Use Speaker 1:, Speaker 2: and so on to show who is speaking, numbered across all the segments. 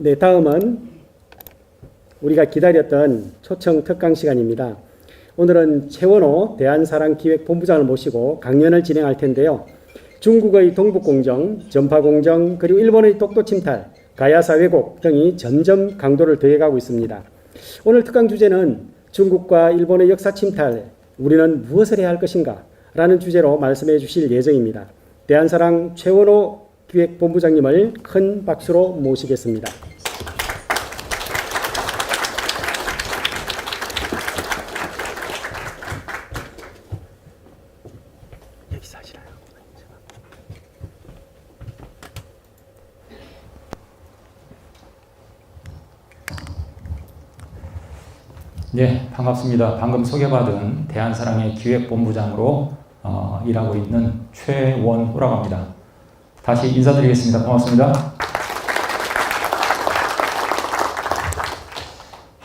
Speaker 1: 네, 다음은 우리가 기다렸던 초청 특강 시간입니다. 오늘은 최원호 대한사랑기획본부장을 모시고 강연을 진행할 텐데요. 중국의 동북공정, 전파공정, 그리고 일본의 독도침탈, 가야사 왜곡 등이 점점 강도를 더해가고 있습니다. 오늘 특강 주제는 중국과 일본의 역사침탈, 우리는 무엇을 해야 할 것인가? 라는 주제로 말씀해 주실 예정입니다. 대한사랑 최원호 기획본부장님을 큰 박수로 모시겠습니다.
Speaker 2: 네, 반갑습니다. 방금 소개받은 대한사랑의 기획본부장으로 일하고 있는 최원호라고 합니다. 다시 인사드리겠습니다. 고맙습니다.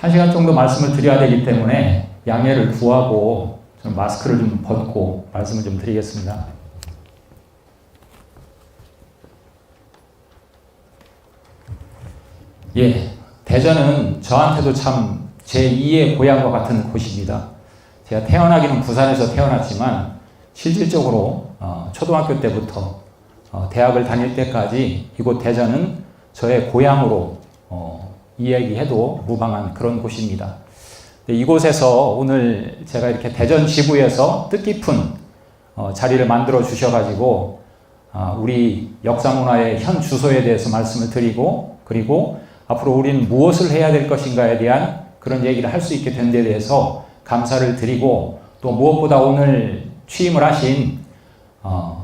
Speaker 2: 1시간 정도 말씀을 드려야 되기 때문에 양해를 구하고 좀 마스크를 좀 벗고 말씀을 좀 드리겠습니다. 예, 대전은 저한테도 참 제2의 고향과 같은 곳입니다. 제가 태어나기는 부산에서 태어났지만 실질적으로 초등학교 때부터 대학을 다닐 때까지 이곳 대전은 저의 고향으로 이야기해도 무방한 그런 곳입니다. 이곳에서 오늘 제가 이렇게 대전 지부에서 뜻깊은 자리를 만들어 주셔가지고 우리 역사문화의 현 주소에 대해서 말씀을 드리고, 그리고 앞으로 우리는 무엇을 해야 될 것인가에 대한 그런 얘기를 할 수 있게 된 데 대해서 감사를 드리고, 또 무엇보다 오늘 취임을 하신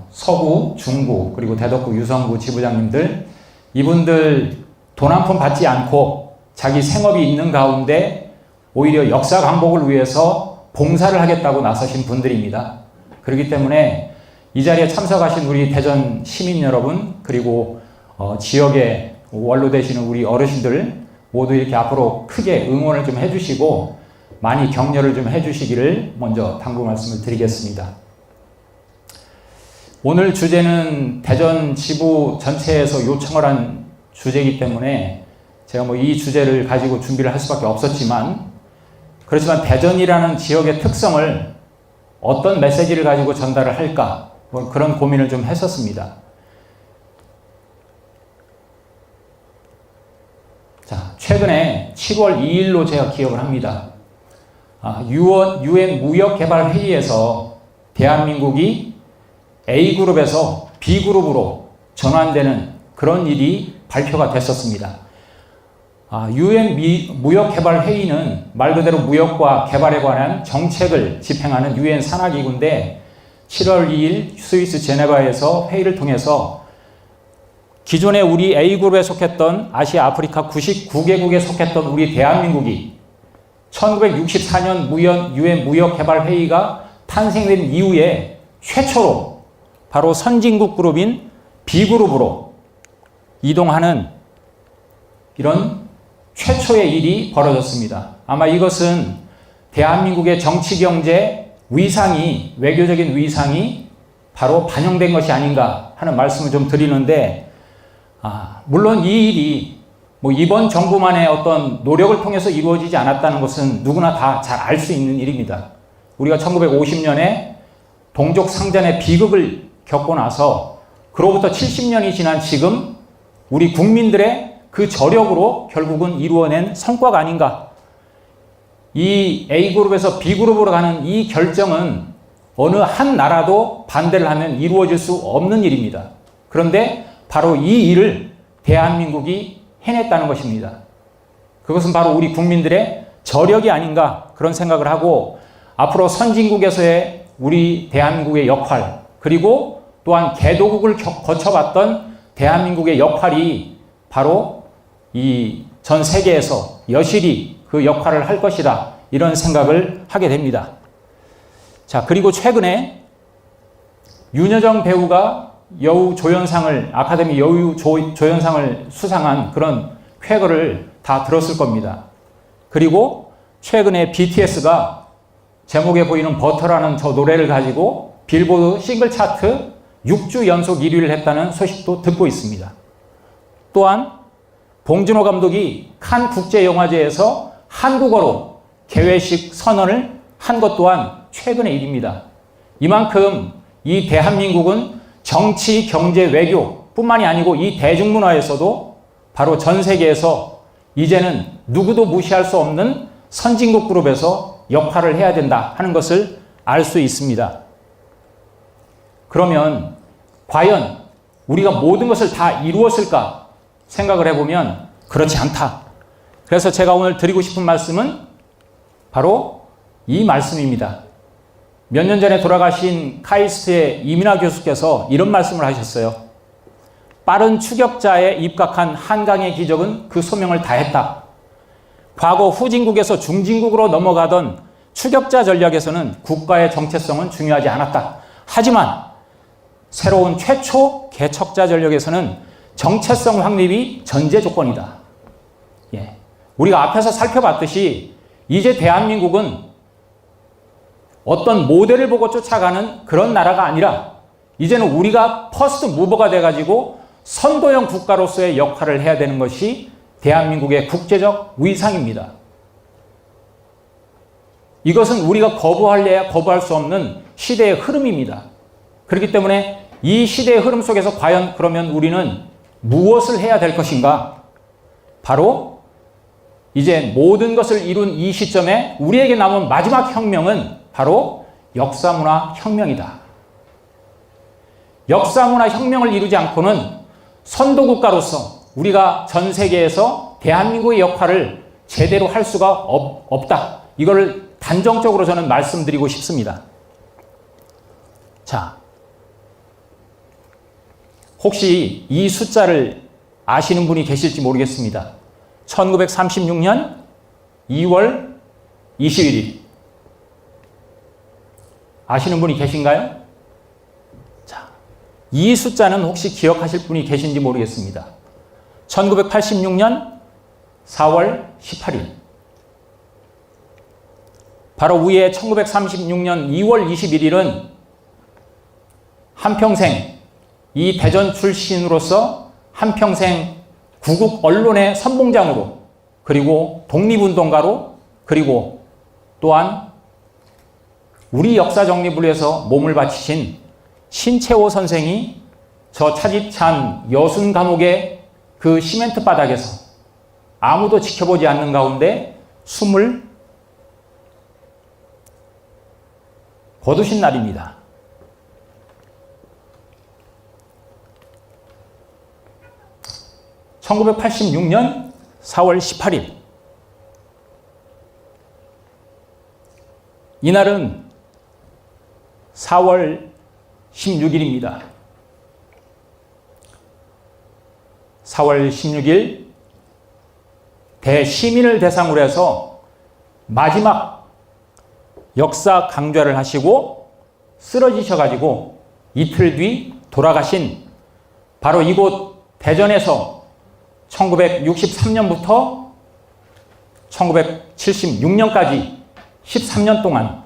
Speaker 2: 서구, 중구, 그리고 대덕구, 유성구 지부장님들, 이분들 돈 한 푼 받지 않고 자기 생업이 있는 가운데 오히려 역사 강복을 위해서 봉사를 하겠다고 나서신 분들입니다. 그렇기 때문에 이 자리에 참석하신 우리 대전 시민 여러분, 그리고 지역에 원로되시는 우리 어르신들 모두 이렇게 앞으로 크게 응원을 좀 해주시고 많이 격려를 좀 해주시기를 먼저 당부 말씀을 드리겠습니다. 오늘 주제는 대전 지부 전체에서 요청을 한 주제이기 때문에 제가 이 주제를 가지고 준비를 할 수밖에 없었지만, 그렇지만 대전이라는 지역의 특성을 어떤 메시지를 가지고 전달을 할까, 그런 고민을 좀 했었습니다. 자, 최근에 7월 2일로 제가 기억을 합니다. UN 무역개발회의에서 대한민국이 A그룹에서 B그룹으로 전환되는 그런 일이 발표가 됐었습니다. UN 무역개발회의는 말 그대로 무역과 개발에 관한 정책을 집행하는 UN 산하기구인데 7월 2일 스위스 제네바에서 회의를 통해서 기존에 우리 A그룹에 속했던 아시아, 아프리카 99개국에 속했던 우리 대한민국이 1964년 UN 무역개발회의가 탄생된 이후에 최초로 바로 선진국 그룹인 B그룹으로 이동하는 이런 최초의 일이 벌어졌습니다. 아마 이것은 대한민국의 정치, 경제 위상이, 외교적인 위상이 바로 반영된 것이 아닌가 하는 말씀을 좀 드리는데, 물론 이 일이 이번 정부만의 어떤 노력을 통해서 이루어지지 않았다는 것은 누구나 다 잘 알 수 있는 일입니다. 우리가 1950년에 동족 상잔의 비극을 겪고 나서 그로부터 70년이 지난 지금 우리 국민들의 그 저력으로 결국은 이루어낸 성과가 아닌가. 이 A그룹에서 B그룹으로 가는 이 결정은 어느 한 나라도 반대를 하면 이루어질 수 없는 일입니다. 그런데 바로 이 일을 대한민국이 해냈다는 것입니다. 그것은 바로 우리 국민들의 저력이 아닌가, 그런 생각을 하고, 앞으로 선진국에서의 우리 대한민국의 역할, 그리고 또한 개도국을 거쳐봤던 대한민국의 역할이 바로 이 전 세계에서 여실히 그 역할을 할 것이다, 이런 생각을 하게 됩니다. 자, 그리고 최근에 윤여정 배우가 아카데미 여우 조연상을 수상한 그런 쾌거를 다 들었을 겁니다. 그리고 최근에 BTS가 제목에 보이는 버터라는 저 노래를 가지고 빌보드 싱글 차트 6주 연속 1위를 했다는 소식도 듣고 있습니다. 또한 봉준호 감독이 칸 국제영화제에서 한국어로 개회식 선언을 한 것 또한 최근의 일입니다. 이만큼 이 대한민국은 정치, 경제, 외교뿐만이 아니고 이 대중문화에서도 바로 전 세계에서 이제는 누구도 무시할 수 없는 선진국 그룹에서 역할을 해야 된다 하는 것을 알 수 있습니다. 그러면 과연 우리가 모든 것을 다 이루었을까 생각을 해보면 그렇지 않다. 그래서 제가 오늘 드리고 싶은 말씀은 바로 이 말씀입니다. 몇 년 전에 돌아가신 카이스트의 이민하 교수께서 이런 말씀을 하셨어요. 빠른 추격자에 입각한 한강의 기적은 그 소명을 다했다. 과거 후진국에서 중진국으로 넘어가던 추격자 전략에서는 국가의 정체성은 중요하지 않았다. 하지만 새로운 최초 개척자 전략에서는 정체성 확립이 전제 조건이다. 예. 우리가 앞에서 살펴봤듯이 이제 대한민국은 어떤 모델을 보고 쫓아가는 그런 나라가 아니라 이제는 우리가 퍼스트 무버가 돼가지고 선도형 국가로서의 역할을 해야 되는 것이 대한민국의 국제적 위상입니다. 이것은 우리가 거부할래야 거부할 수 없는 시대의 흐름입니다. 그렇기 때문에 이 시대의 흐름 속에서 과연 그러면 우리는 무엇을 해야 될 것인가? 바로 이제 모든 것을 이룬 이 시점에 우리에게 남은 마지막 혁명은 바로 역사문화 혁명이다. 역사문화 혁명을 이루지 않고는 선도국가로서 우리가 전 세계에서 대한민국의 역할을 제대로 할 수가 없다. 이걸 단정적으로 저는 말씀드리고 싶습니다. 자, 혹시 이 숫자를 아시는 분이 계실지 모르겠습니다. 1936년 2월 21일. 아시는 분이 계신가요? 자, 이 숫자는 혹시 기억하실 분이 계신지 모르겠습니다. 1986년 4월 18일. 바로 위에 1936년 2월 21일은 한평생 이 대전 출신으로서 한평생 구국 언론의 선봉장으로 그리고 독립운동가로 그리고 또한 우리 역사 정립을 위해서 몸을 바치신 신채호 선생이 저 차디찬 여순 감옥의 그 시멘트 바닥에서 아무도 지켜보지 않는 가운데 숨을 거두신 날입니다. (1986년 4월 18일) 이날은 4월 16일입니다. 4월 16일 대시민을 대상으로 해서 마지막 역사 강좌를 하시고 쓰러지셔가지고 이틀 뒤 돌아가신 바로 이곳 대전에서 1963년부터 1976년까지 13년 동안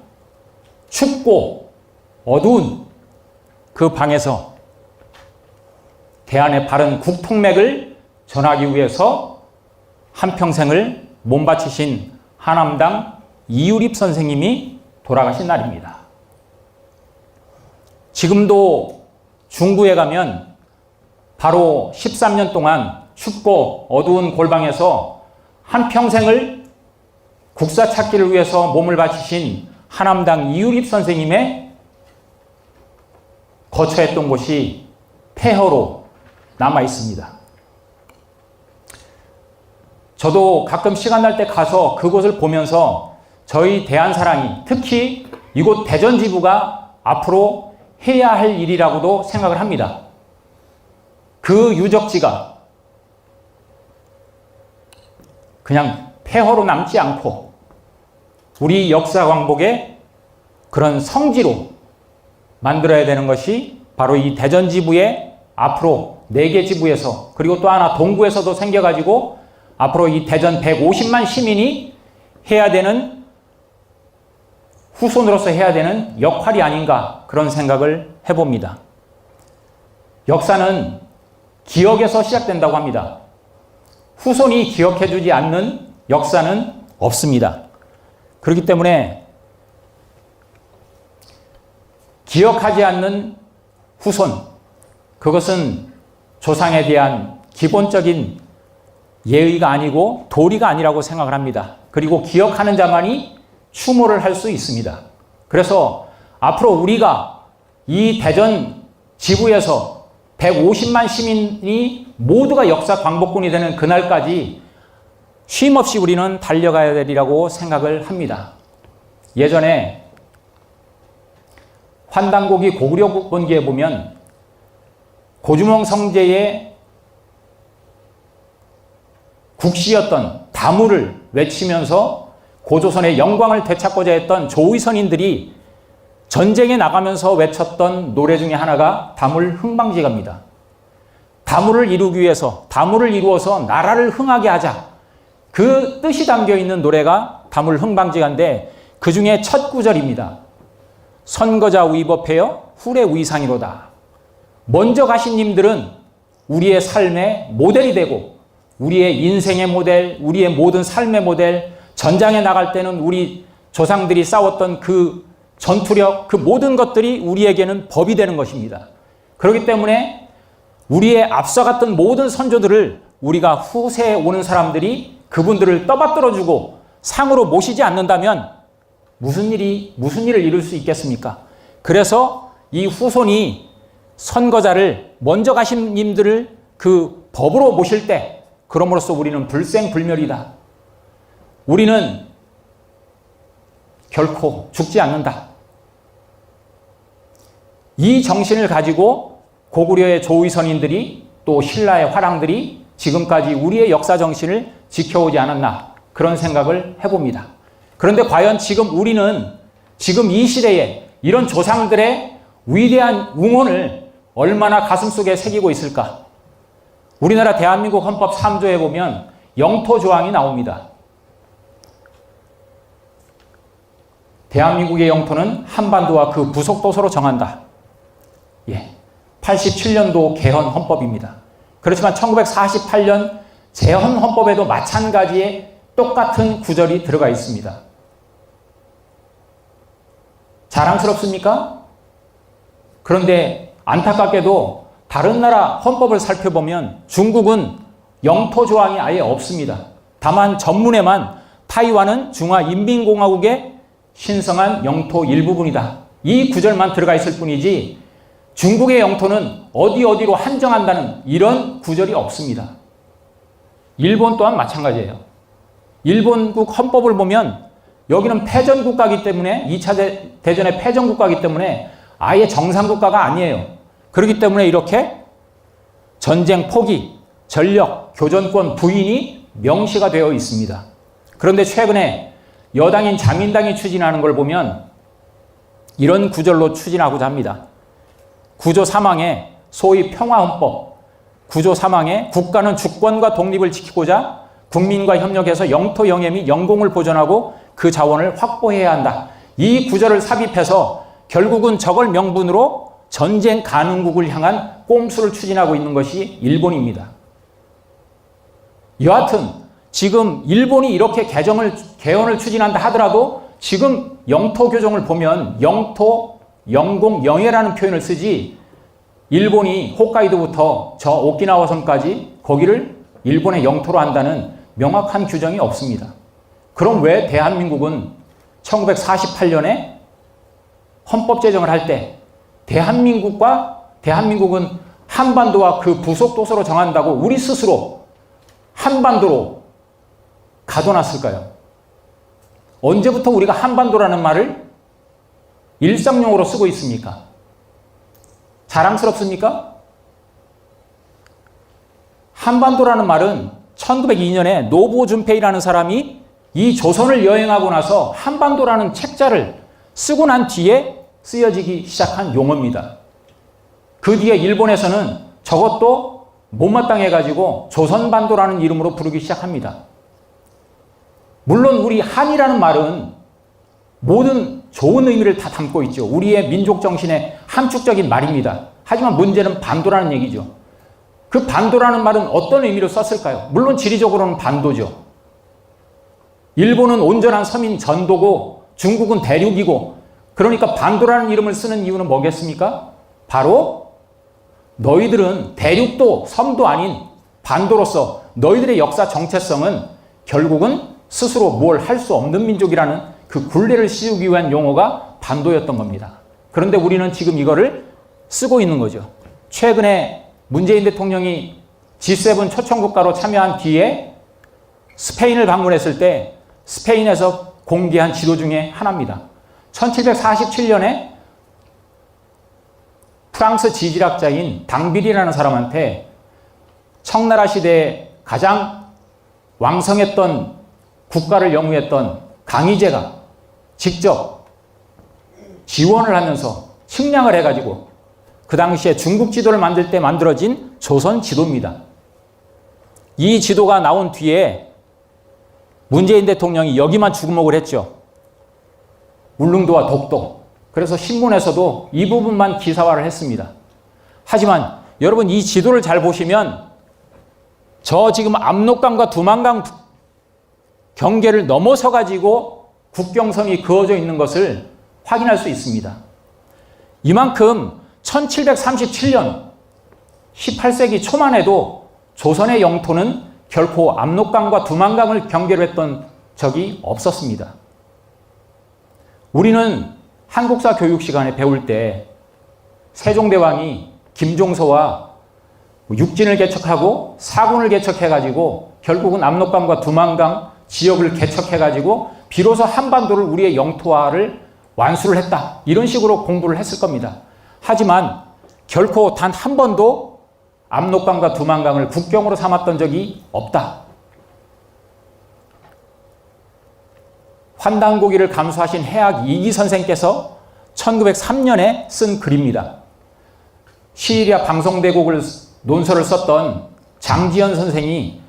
Speaker 2: 춥고 어두운 그 방에서 대한의 바른 국통맥을 전하기 위해서 한평생을 몸바치신 하남당 이유립 선생님이 돌아가신 날입니다. 지금도 중구에 가면 바로 13년 동안 춥고 어두운 골방에서 한평생을 국사 찾기를 위해서 몸을 바치신 하남당 이유립 선생님의 거처했던 곳이 폐허로 남아 있습니다. 저도 가끔 시간 날 때 가서 그곳을 보면서 저희 대한사랑이 특히 이곳 대전지부가 앞으로 해야 할 일이라고도 생각을 합니다. 그 유적지가 그냥 폐허로 남지 않고 우리 역사 광복의 그런 성지로 만들어야 되는 것이 바로 이 대전지부의 앞으로 4개 지부에서 그리고 또 하나 동구에서도 생겨가지고 앞으로 이 대전 150만 시민이 해야 되는 후손으로서 해야 되는 역할이 아닌가 그런 생각을 해봅니다. 역사는 기억에서 시작된다고 합니다. 후손이 기억해주지 않는 역사는 없습니다. 그렇기 때문에 기억하지 않는 후손, 그것은 조상에 대한 기본적인 예의가 아니고 도리가 아니라고 생각을 합니다. 그리고 기억하는 자만이 추모를 할 수 있습니다. 그래서 앞으로 우리가 이 대전 지구에서 150만 시민이 모두가 역사 광복군이 되는 그날까지 쉼없이 우리는 달려가야 되리라고 생각을 합니다. 예전에 환단고기 고구려 본기에 보면 고주몽 성제의 국시였던 다무를 외치면서 고조선의 영광을 되찾고자 했던 조의선인들이 전쟁에 나가면서 외쳤던 노래 중에 하나가 다물 흥방지가입니다. 다물을 이루기 위해서, 다물을 이루어서 나라를 흥하게 하자. 그 뜻이 담겨 있는 노래가 다물 흥방지가인데 그 중에 첫 구절입니다. 선거자 위법하여 후래 위상이로다. 먼저 가신 님들은 우리의 삶의 모델이 되고 우리의 인생의 모델, 우리의 모든 삶의 모델, 전장에 나갈 때는 우리 조상들이 싸웠던 그 전투력, 그 모든 것들이 우리에게는 법이 되는 것입니다. 그렇기 때문에 우리의 앞서갔던 모든 선조들을 우리가 후세에 오는 사람들이 그분들을 떠받들어주고 상으로 모시지 않는다면 무슨 일을 이룰 수 있겠습니까? 그래서 이 후손이 선거자를 먼저 가신 님들을 그 법으로 모실 때 그럼으로써 우리는 불생불멸이다. 우리는 결코 죽지 않는다. 이 정신을 가지고 고구려의 조의선인들이 또 신라의 화랑들이 지금까지 우리의 역사 정신을 지켜오지 않았나 그런 생각을 해봅니다. 그런데 과연 지금 우리는 지금 이 시대에 이런 조상들의 위대한 웅혼을 얼마나 가슴속에 새기고 있을까? 우리나라 대한민국 헌법 3조에 보면 영토 조항이 나옵니다. 대한민국의 영토는 한반도와 그 부속도서로 정한다. 87년도 개헌 헌법입니다. 그렇지만 1948년 재헌 헌법에도 마찬가지의 똑같은 구절이 들어가 있습니다. 자랑스럽습니까? 그런데 안타깝게도 다른 나라 헌법을 살펴보면 중국은 영토 조항이 아예 없습니다. 다만 전문에만 타이완은 중화인민공화국의 신성한 영토 일부분이다. 이 구절만 들어가 있을 뿐이지 중국의 영토는 어디로 한정한다는 이런 구절이 없습니다. 일본 또한 마찬가지예요. 일본국 헌법을 보면 여기는 패전국가이기 때문에 2차 대전의 패전국가이기 때문에 아예 정상국가가 아니에요. 그렇기 때문에 이렇게 전쟁 포기, 전력, 교전권 부인이 명시가 되어 있습니다. 그런데 최근에 여당인 자민당이 추진하는 걸 보면 이런 구절로 추진하고자 합니다. 구조 3항에 소위 평화헌법, 구조 3항에 국가는 주권과 독립을 지키고자 국민과 협력해서 영토 영해 및 영공을 보존하고 그 자원을 확보해야 한다. 이 구절을 삽입해서 결국은 저걸 명분으로 전쟁 가능국을 향한 꼼수를 추진하고 있는 것이 일본입니다. 여하튼 지금 일본이 이렇게 개헌을 추진한다 하더라도 지금 영토 교정을 보면 영토, 영공, 영해라는 표현을 쓰지 일본이 홋카이도부터 저 오키나와 섬까지 거기를 일본의 영토로 한다는 명확한 규정이 없습니다. 그럼 왜 대한민국은 1948년에 헌법 제정을 할 때 대한민국은 한반도와 그 부속도서로 정한다고 우리 스스로 한반도로 가둬놨을까요? 언제부터 우리가 한반도라는 말을 일상용어로 쓰고 있습니까? 자랑스럽습니까? 한반도라는 말은 1902년에 노부오 준페이라는 사람이 이 조선을 여행하고 나서 한반도라는 책자를 쓰고 난 뒤에 쓰여지기 시작한 용어입니다. 그 뒤에 일본에서는 저것도 못마땅해가지고 조선반도라는 이름으로 부르기 시작합니다. 물론 우리 한이라는 말은 모든 좋은 의미를 다 담고 있죠. 우리의 민족 정신의 함축적인 말입니다. 하지만 문제는 반도라는 얘기죠. 그 반도라는 말은 어떤 의미로 썼을까요? 물론 지리적으로는 반도죠. 일본은 온전한 서민 전도고 중국은 대륙이고, 그러니까 반도라는 이름을 쓰는 이유는 뭐겠습니까? 바로 너희들은 대륙도 섬도 아닌 반도로서 너희들의 역사 정체성은 결국은 스스로 뭘 할 수 없는 민족이라는 그 굴레를 씌우기 위한 용어가 반도였던 겁니다. 그런데 우리는 지금 이거를 쓰고 있는 거죠. 최근에 문재인 대통령이 G7 초청국가로 참여한 뒤에 스페인을 방문했을 때 스페인에서 공개한 지도 중에 하나입니다. 1747년에 프랑스 지질학자인 당빌이라는 사람한테 청나라 시대에 가장 왕성했던 국가를 영위했던 강희제가 직접 지원을 하면서 측량을 해가지고 그 당시에 중국 지도를 만들 때 만들어진 조선 지도입니다. 이 지도가 나온 뒤에 문재인 대통령이 여기만 주목을 했죠. 울릉도와 독도. 그래서 신문에서도 이 부분만 기사화를 했습니다. 하지만 여러분, 이 지도를 잘 보시면 저 지금 압록강과 두만강 경계를 넘어서 가지고 국경선이 그어져 있는 것을 확인할 수 있습니다. 이만큼 1737년 18세기 초만 해도 조선의 영토는 결코 압록강과 두만강을 경계로 했던 적이 없었습니다. 우리는 한국사 교육 시간에 배울 때 세종대왕이 김종서와 육진을 개척하고 사군을 개척해가지고 결국은 압록강과 두만강 지역을 개척해가지고 비로소 한반도를 우리의 영토화를 완수를 했다. 이런 식으로 공부를 했을 겁니다. 하지만 결코 단 한 번도 압록강과 두만강을 국경으로 삼았던 적이 없다. 환단고기를 감수하신 해학 이기 선생께서 1903년에 쓴 글입니다. 시리아 방송대국을 논설을 썼던 장지연 선생이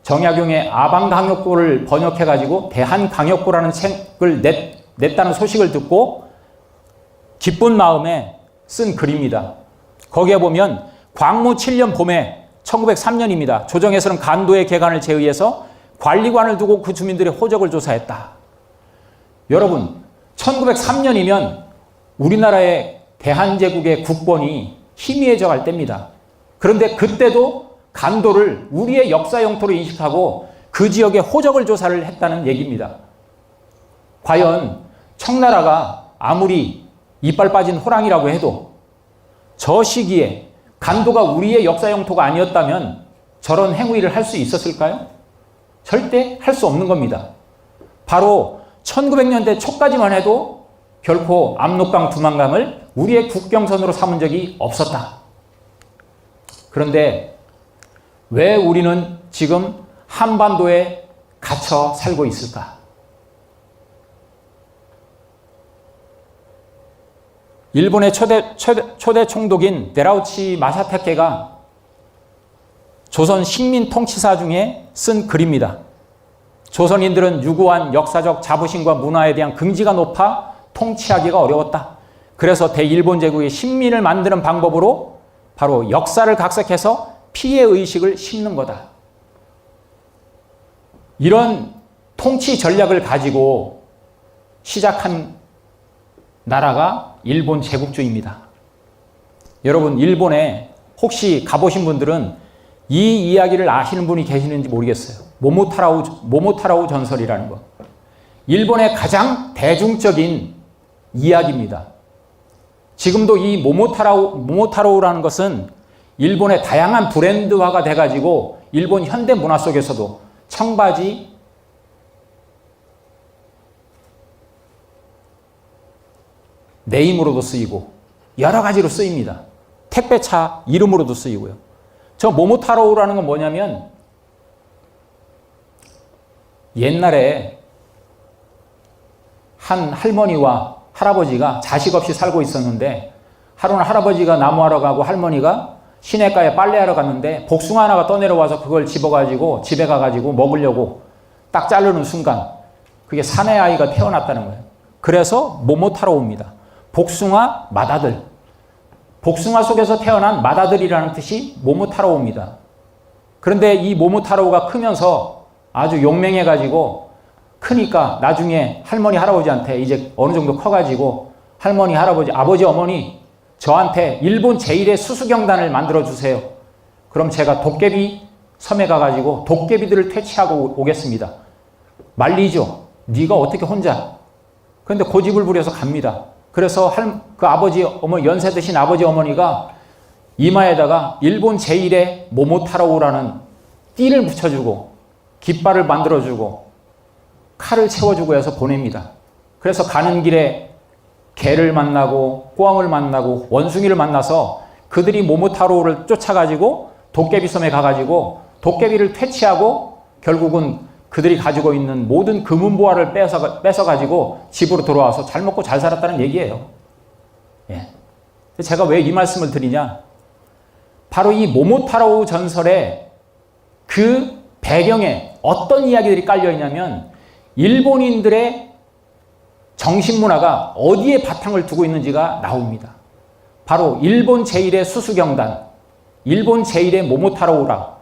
Speaker 2: 정약용의 아방강역고를 번역해가지고 대한강역고라는 책을 냈다는 소식을 듣고 기쁜 마음에 쓴 글입니다. 거기에 보면 광무 7년 봄에 1903년입니다. 조정에서는 간도의 개간을 제의해서 관리관을 두고 그 주민들의 호적을 조사했다. 여러분, 1903년이면 우리나라의 대한제국의 국본이 희미해져 갈 때입니다. 그런데 그때도 간도를 우리의 역사 영토로 인식하고 그 지역의 호적을 조사를 했다는 얘기입니다. 과연 청나라가 아무리 이빨 빠진 호랑이라고 해도 저 시기에 간도가 우리의 역사 영토가 아니었다면 저런 행위를 할 수 있었을까요? 절대 할 수 없는 겁니다. 바로 1900년대 초까지만 해도 결코 압록강, 두만강을 우리의 국경선으로 삼은 적이 없었다. 그런데 왜 우리는 지금 한반도에 갇혀 살고 있을까? 일본의 초대 총독인 데라우치 마사테케가 조선 식민통치사 중에 쓴 글입니다. 조선인들은 유구한 역사적 자부심과 문화에 대한 긍지가 높아 통치하기가 어려웠다. 그래서 대일본 제국의 식민을 만드는 방법으로 바로 역사를 각색해서 피해의식을 심는 거다. 이런 통치 전략을 가지고 시작한 나라가 일본 제국주의입니다. 여러분, 일본에 혹시 가보신 분들은 이 이야기를 아시는 분이 계시는지 모르겠어요. 모모타라우 전설이라는 거. 일본의 가장 대중적인 이야기입니다. 지금도 이 모모타로우라는 것은 일본의 다양한 브랜드화가 돼가지고 일본 현대 문화 속에서도 청바지, 네임으로도 쓰이고 여러 가지로 쓰입니다. 택배차 이름으로도 쓰이고요. 저 모모타로우라는 건 뭐냐면 옛날에 한 할머니와 할아버지가 자식 없이 살고 있었는데 하루는 할아버지가 나무하러 가고 할머니가 시내가에 빨래하러 갔는데 복숭아 하나가 떠내려와서 그걸 집어가지고 집에 가가지고 먹으려고 딱 자르는 순간 그게 사내 아이가 태어났다는 거예요. 그래서 모모타로우입니다. 복숭아 맏아들. 복숭아 속에서 태어난 맏아들이라는 뜻이 모모타로우입니다. 그런데 이 모모타로우가 크면서 아주 용맹해가지고 크니까 나중에 할머니 할아버지한테 이제 어느 정도 커가지고 할머니 할아버지 아버지 어머니 저한테 일본 제1의 수수경단을 만들어주세요. 그럼 제가 도깨비 섬에 가가지고 도깨비들을 퇴치하고 오겠습니다. 말리죠. 네가 어떻게 혼자. 그런데 고집을 부려서 갑니다. 그래서 그 아버지 어머니 연세 드신 아버지 어머니가 이마에다가 일본 제1의 모모타로우라는 띠를 붙여주고 깃발을 만들어주고 칼을 채워주고 해서 보냅니다. 그래서 가는 길에 개를 만나고 꿩을 만나고 원숭이를 만나서 그들이 모모타로우를 쫓아가지고 도깨비 섬에 가가지고 도깨비를 퇴치하고 결국은 그들이 가지고 있는 모든 금은보화를 뺏어가지고 집으로 돌아와서 잘 먹고 잘 살았다는 얘기예요. 예. 제가 왜 이 말씀을 드리냐? 바로 이 모모타로우 전설의 그 배경에 어떤 이야기들이 깔려있냐면 일본인들의 정신문화가 어디에 바탕을 두고 있는지가 나옵니다. 바로 일본 제1의 수수경단, 일본 제1의 모모타로우라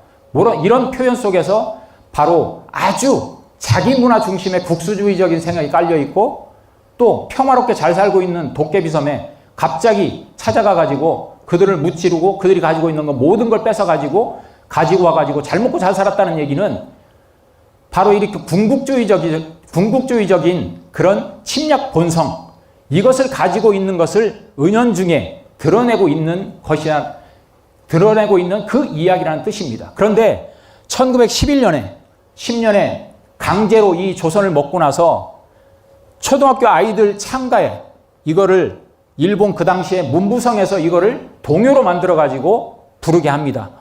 Speaker 2: 이런 표현 속에서 바로 아주 자기 문화 중심의 국수주의적인 생각이 깔려있고 또 평화롭게 잘 살고 있는 도깨비섬에 갑자기 찾아가가지고 그들을 무찌르고 그들이 가지고 있는 거 모든 걸 뺏어가지고 가지고 와가지고 잘 먹고 잘 살았다는 얘기는 바로 이렇게 궁극주의적인 그런 침략 본성, 이것을 가지고 있는 것을 은연중에 드러내고 있는 그 이야기라는 뜻입니다. 그런데 1911년에 10년에 강제로 이 조선을 먹고 나서 초등학교 아이들 창가에 이거를 일본 그 당시에 문부성에서 이거를 동요로 만들어가지고 부르게 합니다.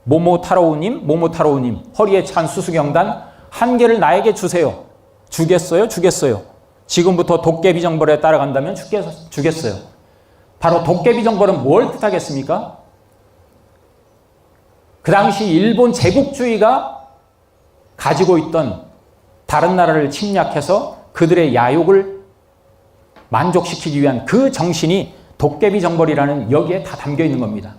Speaker 2: 모모타로우님, 모모타로우님, 허리에 찬 수수경단 한 개를 나에게 주세요. 주겠어요? 주겠어요. 지금부터 도깨비 정벌에 따라간다면 주겠어요. 바로 도깨비 정벌은 뭘 뜻하겠습니까? 그 당시 일본 제국주의가 가지고 있던 다른 나라를 침략해서 그들의 야욕을 만족시키기 위한 그 정신이 도깨비 정벌이라는 여기에 다 담겨 있는 겁니다.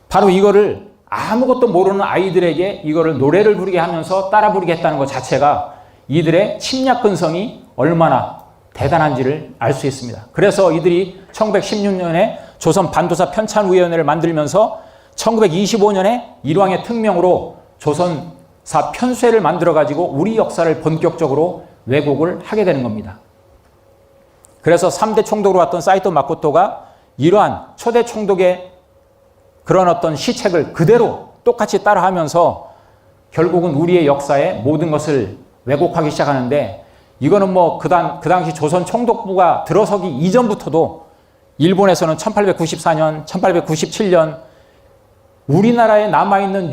Speaker 2: 바로 이거를 아무것도 모르는 아이들에게 이거를 노래를 부르게 하면서 따라 부르게 했다는 것 자체가 이들의 침략 근성이 얼마나 대단한지를 알 수 있습니다. 그래서 이들이 1916년에 조선 반도사 편찬위원회를 만들면서 1925년에 일왕의 특명으로 조선사 편쇠를 만들어가지고 우리 역사를 본격적으로 왜곡을 하게 되는 겁니다. 그래서 3대 총독으로 왔던 사이토 마코토가 이러한 초대 총독의 그런 어떤 시책을 그대로 똑같이 따라하면서 결국은 우리의 역사의 모든 것을 왜곡하기 시작하는데, 이거는 뭐 그 당시 조선 총독부가 들어서기 이전부터도 일본에서는 1894년, 1897년 우리나라에 남아있는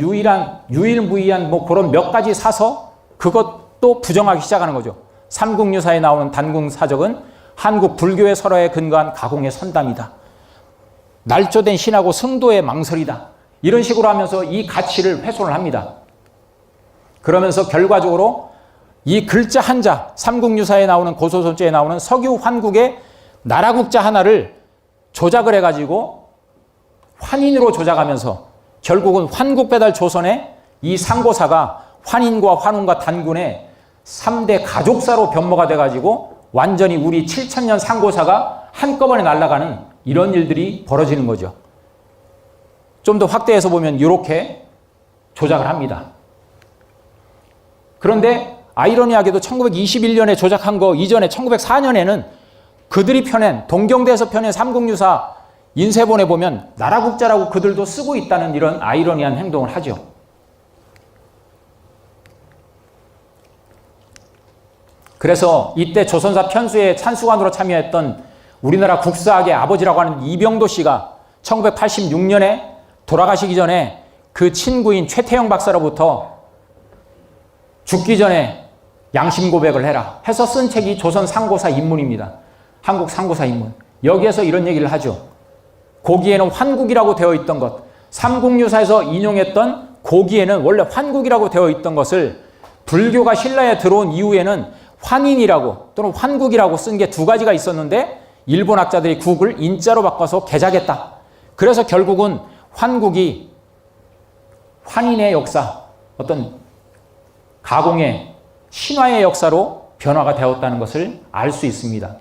Speaker 2: 유일무이한 뭐 그런 몇 가지 사서 그것도 부정하기 시작하는 거죠. 삼국유사에 나오는 단궁사적은 한국 불교의 설화에 근거한 가공의 선담이다. 날조된 신하고 승도의 망설이다. 이런 식으로 하면서 이 가치를 훼손을 합니다. 그러면서 결과적으로 이 글자 한자, 삼국유사에 나오는 고소손죄에 나오는 석유 환국의 나라국자 하나를 조작을 해가지고 환인으로 조작하면서 결국은 환국배달 조선의 이 상고사가 환인과 환웅과 단군의 3대 가족사로 변모가 돼가지고 완전히 우리 7천년 상고사가 한꺼번에 날아가는 이런 일들이 벌어지는 거죠. 좀 더 확대해서 보면 이렇게 조작을 합니다. 그런데 아이러니하게도 1921년에 조작한 거 이전에 1904년에는 그들이 펴낸 동경대에서 펴낸 삼국유사 인쇄본에 보면 나라국자라고 그들도 쓰고 있다는 이런 아이러니한 행동을 하죠. 그래서 이때 조선사 편수의 찬수관으로 참여했던 우리나라 국사학의 아버지라고 하는 이병도 씨가 1986년에 돌아가시기 전에 그 친구인 최태영 박사로부터 죽기 전에 양심 고백을 해라 해서 쓴 책이 조선 상고사 입문입니다. 한국 상고사 입문. 여기에서 이런 얘기를 하죠. 고기에는 환국이라고 되어 있던 것, 삼국유사에서 인용했던 고기에는 원래 환국이라고 되어 있던 것을 불교가 신라에 들어온 이후에는 환인이라고 또는 환국이라고 쓴 게 두 가지가 있었는데 일본 학자들이 국을 인자로 바꿔서 개작했다. 그래서 결국은 환국이 환인의 역사, 어떤 가공의 신화의 역사로 변화가 되었다는 것을 알 수 있습니다.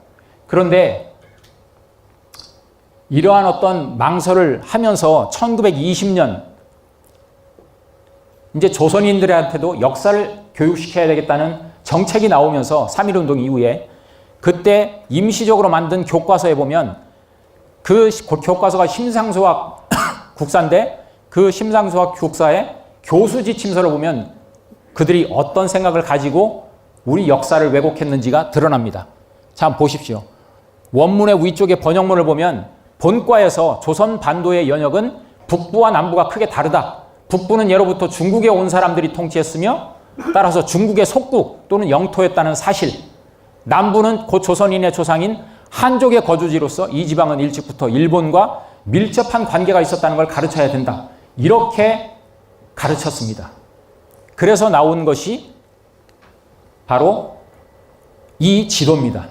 Speaker 2: 그런데 이러한 어떤 망설을 하면서 1920년 이제 조선인들한테도 역사를 교육시켜야 되겠다는 정책이 나오면서 3.1운동 이후에 그때 임시적으로 만든 교과서에 보면 그 교과서가 심상수학 국사인데 그 심상수학 국사의 교수 지침서를 보면 그들이 어떤 생각을 가지고 우리 역사를 왜곡했는지가 드러납니다. 자, 보십시오. 원문의 위쪽에 번역문을 보면 본과에서 조선 반도의 연역은 북부와 남부가 크게 다르다. 북부는 예로부터 중국에 온 사람들이 통치했으며 따라서 중국의 속국 또는 영토였다는 사실. 남부는 곧 조선인의 조상인 한족의 거주지로서 이 지방은 일찍부터 일본과 밀접한 관계가 있었다는 걸 가르쳐야 된다. 이렇게 가르쳤습니다. 그래서 나온 것이 바로 이 지도입니다.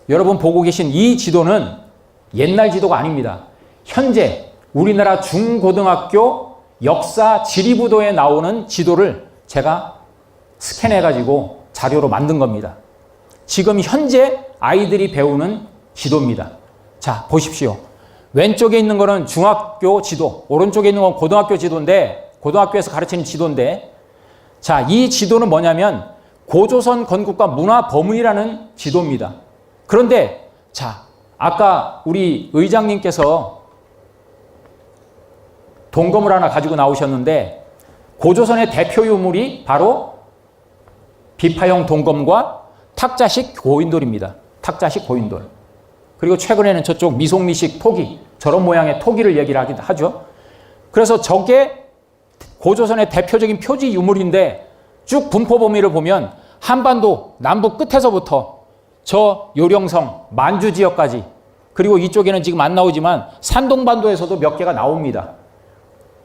Speaker 2: 여러분 보고 계신 이 지도는 옛날 지도가 아닙니다. 현재 우리나라 중고등학교 역사 지리부도에 나오는 지도를 제가 스캔해가지고 자료로 만든 겁니다. 지금 현재 아이들이 배우는 지도입니다. 자, 보십시오. 왼쪽에 있는 거는 중학교 지도, 오른쪽에 있는 건 고등학교 지도인데, 고등학교에서 가르치는 지도인데, 자, 이 지도는 뭐냐면 고조선 건국과 문화 범위라는 지도입니다. 그런데 자, 아까 우리 의장님께서 동검을 하나 가지고 나오셨는데 고조선의 대표 유물이 바로 비파형 동검과 탁자식 고인돌입니다. 탁자식 고인돌. 그리고 최근에는 저쪽 미송리식 토기, 저런 모양의 토기를 얘기를 하죠. 그래서 저게 고조선의 대표적인 표지 유물인데 쭉 분포 범위를 보면 한반도 남부 끝에서부터 저 요령성, 만주 지역까지, 그리고 이쪽에는 지금 안 나오지만 산동반도에서도 몇 개가 나옵니다.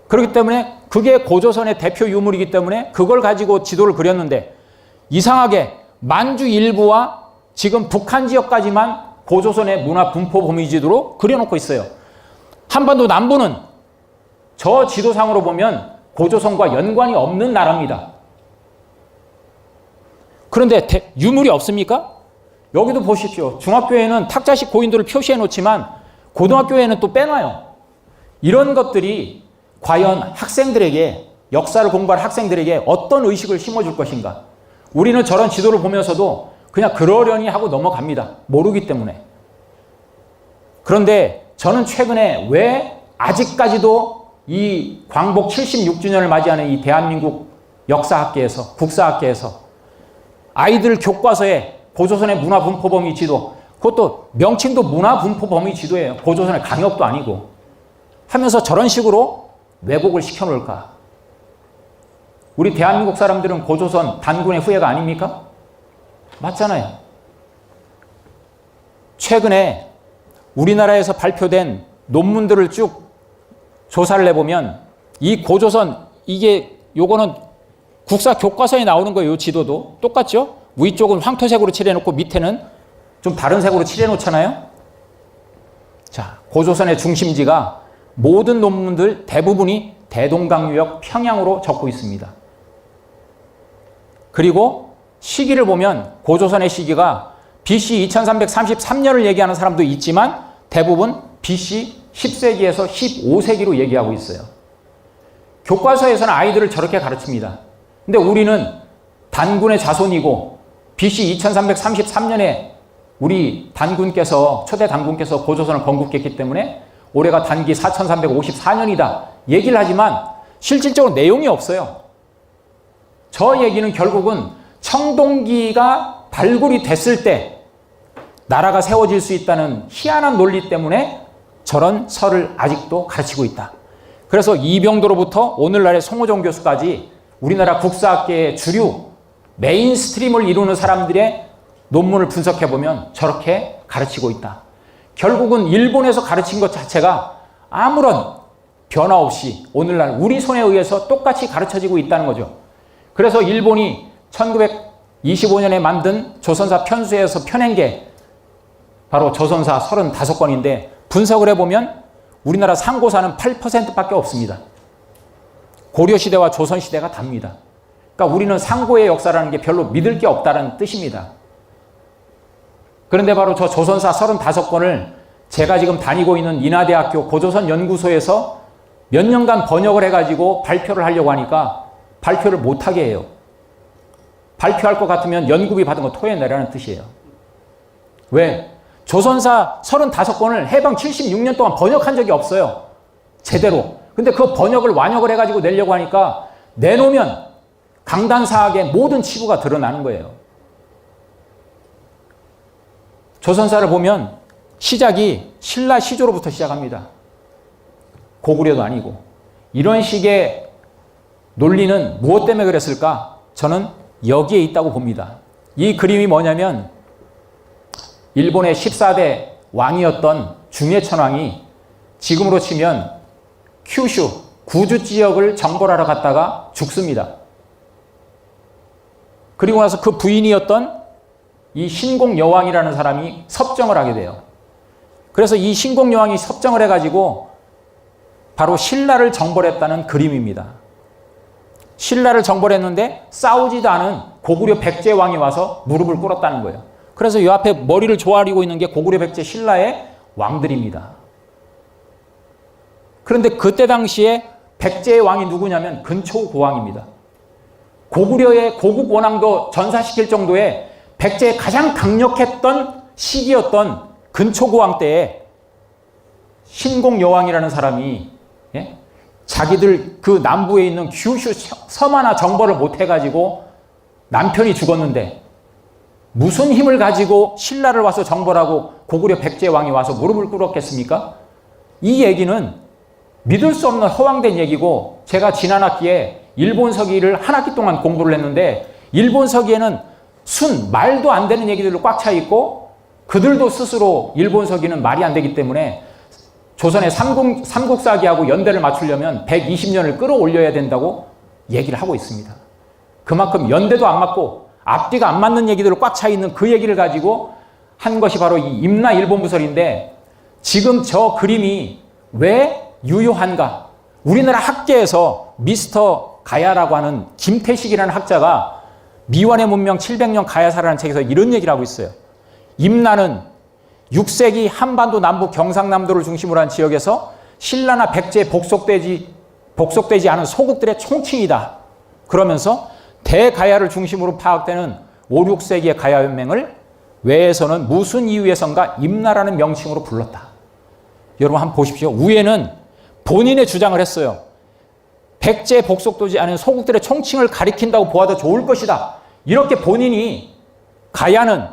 Speaker 2: 그렇기 때문에 그게 고조선의 대표 유물이기 때문에 그걸 가지고 지도를 그렸는데 이상하게 만주 일부와 지금 북한 지역까지만 고조선의 문화 분포 범위 지도로 그려놓고 있어요. 한반도 남부는 저 지도상으로 보면 고조선과 연관이 없는 나라입니다. 그런데 유물이 없습니까? 여기도 보십시오. 중학교에는 탁자식 고인돌을 표시해 놓지만 고등학교에는 또 빼놔요. 이런 것들이 과연 학생들에게, 역사를 공부할 학생들에게 어떤 의식을 심어줄 것인가? 우리는 저런 지도를 보면서도 그냥 그러려니 하고 넘어갑니다. 모르기 때문에. 그런데 저는 최근에 왜 아직까지도 이 광복 76주년을 맞이하는 이 대한민국 역사학계에서, 국사학계에서 아이들 교과서에 고조선의 문화분포범위 지도, 그것도 명칭도 문화분포범위 지도예요. 고조선의 강역도 아니고. 하면서 저런 식으로 왜곡을 시켜놓을까? 우리 대한민국 사람들은 고조선 단군의 후예가 아닙니까? 맞잖아요. 최근에 우리나라에서 발표된 논문들을 쭉 조사를 해보면 이 고조선, 이게 요거는 국사 교과서에 나오는 거예요. 이 지도도 똑같죠? 위쪽은 황토색으로 칠해놓고 밑에는 좀 다른 색으로 칠해놓잖아요. 자, 고조선의 중심지가 모든 논문들 대부분이 대동강유역 평양으로 적고 있습니다. 그리고 시기를 보면 고조선의 시기가 BC 2333년을 얘기하는 사람도 있지만 대부분 BC 10세기에서 15세기로 얘기하고 있어요. 교과서에서는 아이들을 저렇게 가르칩니다. 근데 우리는 단군의 자손이고 BC 2333년에 우리 단군께서, 초대 단군께서 고조선을 건국했기 때문에 올해가 단기 4354년이다 얘기를 하지만 실질적으로 내용이 없어요. 저 얘기는 결국은 청동기가 발굴이 됐을 때 나라가 세워질 수 있다는 희한한 논리 때문에 저런 설을 아직도 가르치고 있다. 그래서 이병도로부터 오늘날의 송호정 교수까지 우리나라 국사학계의 주류 메인스트림을 이루는 사람들의 논문을 분석해보면 저렇게 가르치고 있다. 결국은 일본에서 가르친 것 자체가 아무런 변화 없이 오늘날 우리 손에 의해서 똑같이 가르쳐지고 있다는 거죠. 그래서 일본이 1925년에 만든 조선사 편수에서 펴낸 게 바로 조선사 35건인데 분석을 해보면 우리나라 상고사는 8%밖에 없습니다. 고려시대와 조선시대가 답니다. 그러니까 우리는 상고의 역사라는 게 별로 믿을 게 없다는 뜻입니다. 그런데 바로 저 조선사 35건을 제가 지금 다니고 있는 인하대학교 고조선 연구소에서 몇 년간 번역을 해가지고 발표를 하려고 하니까 발표를 못하게 해요. 발표할 것 같으면 연구비 받은 거 토해내라는 뜻이에요. 왜? 조선사 35건을 해방 76년 동안 번역한 적이 없어요. 제대로. 근데 그 번역을 완역을 해가지고 내려고 하니까 내놓으면 강단사학의 모든 치부가 드러나는 거예요. 조선사를 보면 시작이 신라 시조로부터 시작합니다. 고구려도 아니고. 이런 식의 논리는 무엇 때문에 그랬을까? 저는 여기에 있다고 봅니다. 이 그림이 뭐냐면 일본의 14대 왕이었던 중해천왕이 지금으로 치면 큐슈, 구주 지역을 정벌하러 갔다가 죽습니다. 그리고 나서 그 부인이었던 이 신공여왕이라는 사람이 섭정을 하게 돼요. 그래서 이 신공여왕이 섭정을 해가지고 바로 신라를 정벌했다는 그림입니다. 신라를 정벌했는데 싸우지도 않은 고구려 백제왕이 와서 무릎을 꿇었다는 거예요. 그래서 이 앞에 머리를 조아리고 있는 게 고구려 백제 신라의 왕들입니다. 그런데 그때 당시에 백제의 왕이 누구냐면 근초고왕입니다. 고구려의 고국 원왕도 전사시킬 정도의 백제의 가장 강력했던 시기였던 근초고왕 때에 신공여왕이라는 사람이 자기들 그 남부에 있는 규슈 섬 하나 정벌을 못해가지고 남편이 죽었는데 무슨 힘을 가지고 신라를 와서 정벌하고 고구려 백제왕이 와서 무릎을 꿇었겠습니까? 이 얘기는 믿을 수 없는 허황된 얘기고, 제가 지난 학기에 일본서기를 한 학기 동안 공부를 했는데 일본서기에는 말도 안 되는 얘기들로 꽉 차 있고, 그들도 스스로 일본서기는 말이 안 되기 때문에 조선의 삼국사기하고 연대를 맞추려면 120년을 끌어올려야 된다고 얘기를 하고 있습니다. 그만큼 연대도 안 맞고 앞뒤가 안 맞는 얘기들로 꽉 차 있는 그 얘기를 가지고 한 것이 바로 이 임나 일본부설인데, 지금 저 그림이 왜 유효한가? 우리나라 학계에서 미스터 가야라고 하는 김태식이라는 학자가 미완의 문명 700년 가야사라는 책에서 이런 얘기를 하고 있어요. 임나는 6세기 한반도 남부 경상남도를 중심으로 한 지역에서 신라나 백제에 복속되지 않은 소국들의 총칭이다. 그러면서 대가야를 중심으로 파악되는 5, 6세기의 가야연맹을 외에서는 무슨 이유에선가 임나라는 명칭으로 불렀다. 여러분 한번 보십시오. 위에는 본인의 주장을 했어요. 백제에 복속되지 않은 소국들의 총칭을 가리킨다고 보아도 좋을 것이다. 이렇게 본인이 가야는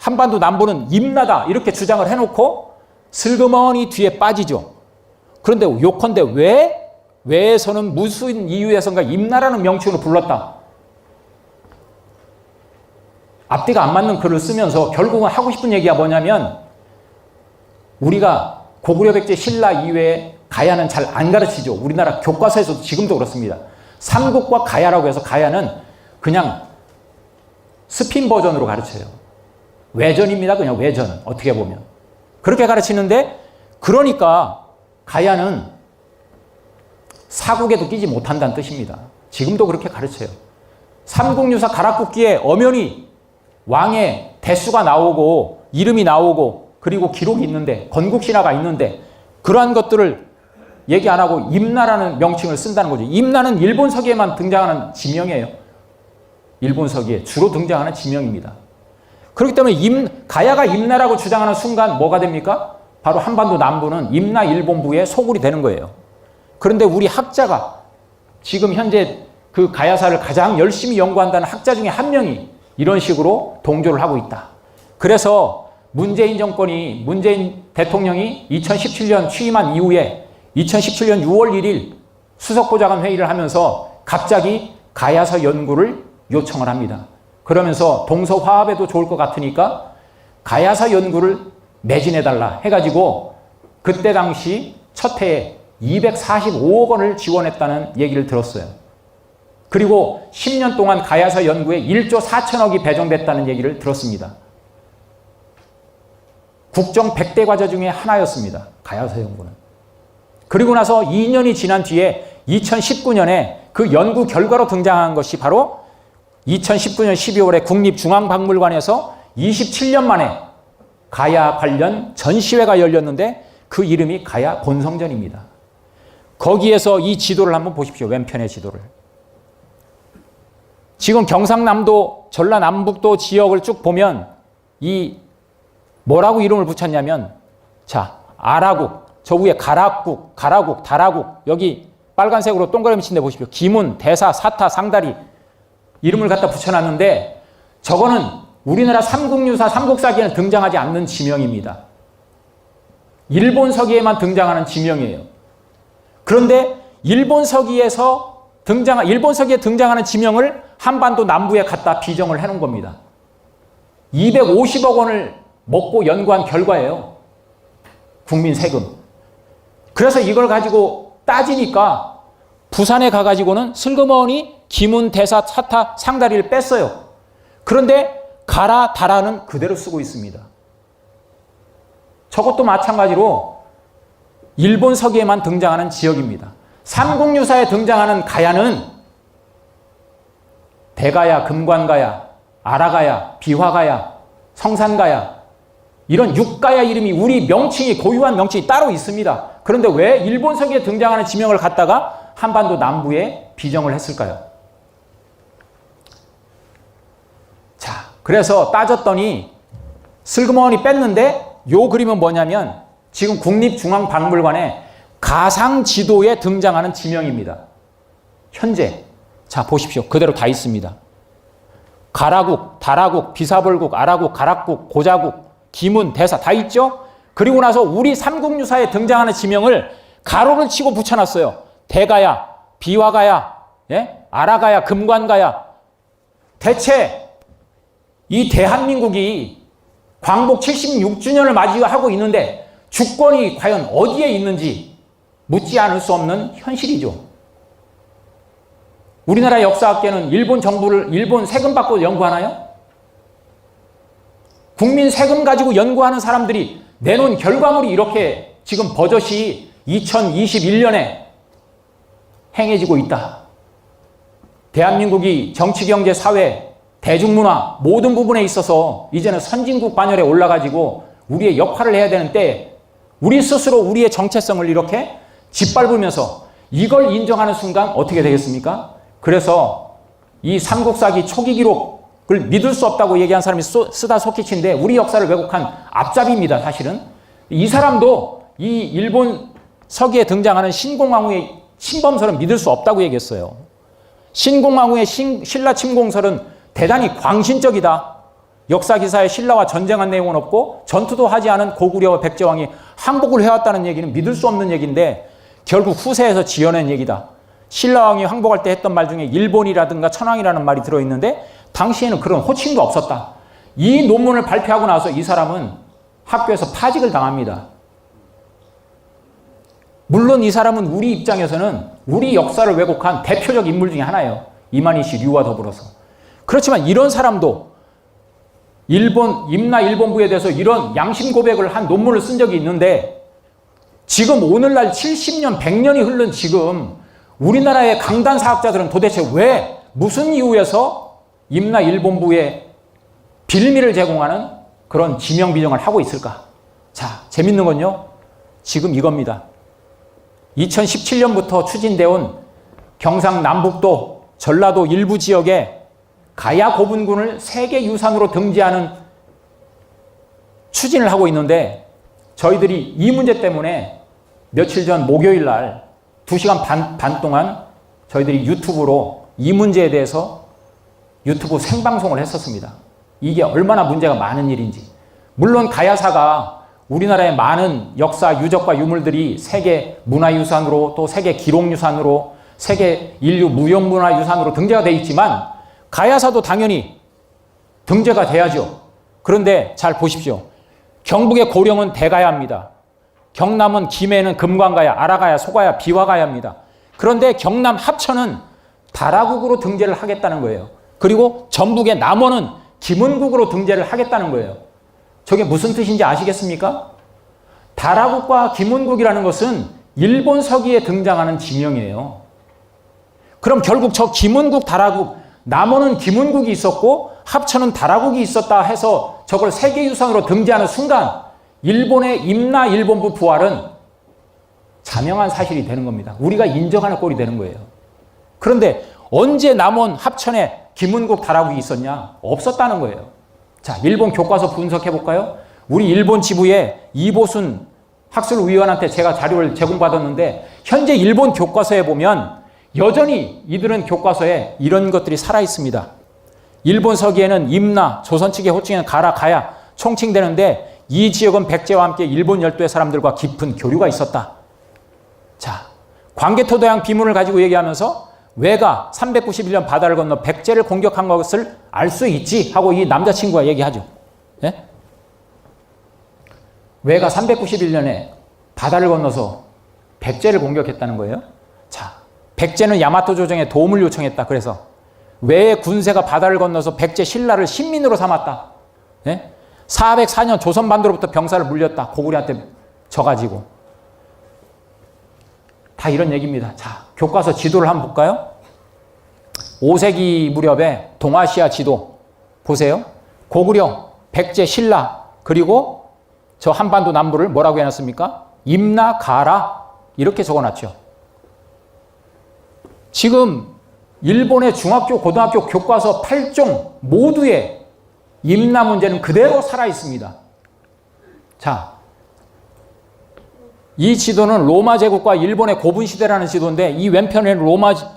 Speaker 2: 한반도 남부는 임나다 이렇게 주장을 해놓고 슬그머니 뒤에 빠지죠. 그런데 요컨대 왜에서는 무슨 이유에선가 임나라는 명칭으로 불렀다. 앞뒤가 안 맞는 글을 쓰면서 결국은 하고 싶은 얘기가 뭐냐면, 우리가 고구려 백제 신라 이외에 가야는 잘 안 가르치죠. 우리나라 교과서에서도 지금도 그렇습니다. 삼국과 가야라고 해서 가야는 그냥 스핀 버전으로 가르쳐요. 외전입니다. 그냥 외전. 어떻게 보면. 그렇게 가르치는데, 그러니까 가야는 사국에도 끼지 못한다는 뜻입니다. 지금도 그렇게 가르쳐요. 삼국유사 가락국기에 엄연히 왕의 대수가 나오고 이름이 나오고 그리고 기록이 있는데, 건국신화가 있는데, 그러한 것들을 얘기 안 하고 임나라는 명칭을 쓴다는 거죠. 임나는 일본서기에만 등장하는 지명이에요. 일본서기에 주로 등장하는 지명입니다. 그렇기 때문에 가야가 임나라고 주장하는 순간 뭐가 됩니까? 바로 한반도 남부는 임나 일본부의 소굴이 되는 거예요. 그런데 우리 학자가 지금 현재 그 가야사를 가장 열심히 연구한다는 학자 중에 한 명이 이런 식으로 동조를 하고 있다. 그래서 문재인 대통령이 2017년 취임한 이후에 2017년 6월 1일 수석보좌관 회의를 하면서 갑자기 가야서 연구를 요청을 합니다. 그러면서 동서화합에도 좋을 것 같으니까 가야서 연구를 매진해달라 해가지고 그때 당시 첫 해에 245억 원을 지원했다는 얘기를 들었어요. 그리고 10년 동안 가야서 연구에 1조 4천억이 배정됐다는 얘기를 들었습니다. 국정 100대 과제 중에 하나였습니다. 가야서연구는. 그리고 나서 2년이 지난 뒤에 2019년에 그 연구 결과로 등장한 것이 바로 2019년 12월에 국립중앙박물관에서 27년 만에 가야 관련 전시회가 열렸는데 그 이름이 가야 본성전입니다. 거기에서 이 지도를 한번 보십시오. 왼편의 지도를. 지금 경상남도, 전라남북도 지역을 쭉 보면 이 뭐라고 이름을 붙였냐면, 자, 아라국, 저 위에 가락국, 다라국, 여기 빨간색으로 동그라미 친 데 보십시오. 기문, 대사, 사타, 상다리 이름을 갖다 붙여놨는데 저거는 우리나라 삼국유사, 삼국사기에는 등장하지 않는 지명입니다. 일본 서기에만 등장하는 지명이에요. 그런데 일본 서기에 등장하는 지명을 한반도 남부에 갖다 비정을 해놓은 겁니다. 250억 원을 먹고 연구한 결과예요. 국민 세금. 그래서 이걸 가지고 따지니까 부산에 가가지고는 슬그머니 기문, 대사, 사타, 상다리를 뺐어요. 그런데 가라, 다라는 그대로 쓰고 있습니다. 저것도 마찬가지로 일본 서기에만 등장하는 지역입니다. 삼국유사에 등장하는 가야는 대가야, 금관가야, 아라가야, 비화가야, 성산가야 이런 육가야 이름이 우리 명칭이 고유한 명칭이 따로 있습니다. 그런데 왜 일본 서기에 등장하는 지명을 갖다가 한반도 남부에 비정을 했을까요? 자, 그래서 따졌더니 슬그머니 뺐는데 요 그림은 뭐냐면 지금 국립중앙박물관에 가상 지도에 등장하는 지명입니다. 현재. 자, 보십시오. 그대로 다 있습니다. 가라국, 다라국, 비사벌국, 아라국, 가락국, 고자국, 기문, 대사 다 있죠? 그리고 나서 우리 삼국유사에 등장하는 지명을 가로를 치고 붙여놨어요. 대가야, 비화가야, 예? 아라가야, 금관가야. 대체 이 대한민국이 광복 76주년을 맞이하고 있는데 주권이 과연 어디에 있는지 묻지 않을 수 없는 현실이죠. 우리나라 역사학계는 일본 정부를 일본 세금 받고 연구하나요? 국민 세금 가지고 연구하는 사람들이 내놓은 결과물이 이렇게 지금 버젓이 2021년에 행해지고 있다. 대한민국이 정치, 경제, 사회, 대중문화 모든 부분에 있어서 이제는 선진국 반열에 올라가지고 우리의 역할을 해야 되는 때에 우리 스스로 우리의 정체성을 이렇게 짓밟으면서 이걸 인정하는 순간 어떻게 되겠습니까? 그래서 이 삼국사기 초기 기록을 믿을 수 없다고 얘기한 사람이 쓰다 소키치인데 우리 역사를 왜곡한 앞잡이입니다. 사실은 이 사람도 이 일본 서기에 등장하는 신공왕후의 신범설은 믿을 수 없다고 얘기했어요. 신공왕후의 신라 침공설은 대단히 광신적이다. 역사 기사에 신라와 전쟁한 내용은 없고 전투도 하지 않은 고구려 백제왕이 항복을 해왔다는 얘기는 믿을 수 없는 얘기인데 결국 후세에서 지어낸 얘기다. 신라왕이 항복할 때 했던 말 중에 일본이라든가 천황이라는 말이 들어있는데 당시에는 그런 호칭도 없었다. 이 논문을 발표하고 나서 이 사람은 학교에서 파직을 당합니다. 물론 이 사람은 우리 입장에서는 우리 역사를 왜곡한 대표적 인물 중에 하나예요. 이만희씨 류와 더불어서. 그렇지만 이런 사람도 임나 일본부에 대해서 이런 양심 고백을 한 논문을 쓴 적이 있는데 지금 오늘날 70년, 100년이 흐른 지금 우리나라의 강단 사학자들은 도대체 왜 무슨 이유에서 임나 일본부에 빌미를 제공하는 그런 지명 비정을 하고 있을까? 자, 재밌는 건요. 지금 이겁니다. 2017년부터 추진되어 온 경상남북도, 전라도 일부 지역에 가야 고분군을 세계유산으로 등재하는 추진을 하고 있는데 저희들이 이 문제 때문에 며칠 전 목요일 날 2시간 반 동안 저희들이 유튜브로 이 문제에 대해서 유튜브 생방송을 했었습니다. 이게 얼마나 문제가 많은 일인지. 물론 가야사가 우리나라의 많은 역사, 유적과 유물들이 세계 문화유산으로 또 세계 기록유산으로 세계 인류 무형문화유산으로 등재가 되어 있지만 가야사도 당연히 등재가 돼야죠. 그런데 잘 보십시오. 경북의 고령은 대가야입니다. 경남은 김해는 금관가야, 아라가야, 소가야, 비화가야입니다. 그런데 경남 합천은 다라국으로 등재를 하겠다는 거예요. 그리고 전북의 남원은 김은국으로 등재를 하겠다는 거예요. 저게 무슨 뜻인지 아시겠습니까? 다라국과 김은국이라는 것은 일본 서기에 등장하는 지명이에요. 그럼 결국 저 김은국, 다라국, 남원은 김은국이 있었고 합천은 다라국이 있었다 해서 저걸 세계유산으로 등재하는 순간 일본의 임나 일본부 부활은 자명한 사실이 되는 겁니다. 우리가 인정하는 꼴이 되는 거예요. 그런데 언제 남원, 합천에 김은국, 다라국이 있었냐? 없었다는 거예요. 자, 일본 교과서 분석해 볼까요? 우리 일본 지부에 이보순 학술위원한테 제가 자료를 제공받았는데 현재 일본 교과서에 보면 여전히 이들은 교과서에 이런 것들이 살아 있습니다. 일본 서기에는 임나, 조선 측의 호칭은 가라, 가야 총칭되는데 이 지역은 백제와 함께 일본 열도의 사람들과 깊은 교류가 있었다. 자, 광개토도양 비문을 가지고 얘기하면서 왜가 391년 바다를 건너 백제를 공격한 것을 알 수 있지 하고 이 남자친구가 얘기하죠. 예? 왜가 391년에 바다를 건너서 백제를 공격했다는 거예요. 자, 백제는 야마토 조정에 도움을 요청했다. 그래서 왜의 군세가 바다를 건너서 백제 신라를 신민으로 삼았다. 예? 404년 조선반도로부터 병사를 물렸다. 고구려한테 져가지고. 다 이런 얘기입니다. 자, 교과서 지도를 한번 볼까요? 5세기 무렵에 동아시아 지도 보세요. 고구려, 백제, 신라 그리고 저 한반도 남부를 뭐라고 해놨습니까? 임나, 가라 이렇게 적어놨죠. 지금 일본의 중학교, 고등학교 교과서 8종 모두에 임나 문제는 그대로 살아있습니다. 자, 이 지도는 로마 제국과 일본의 고분 시대라는 지도인데 이 왼편에는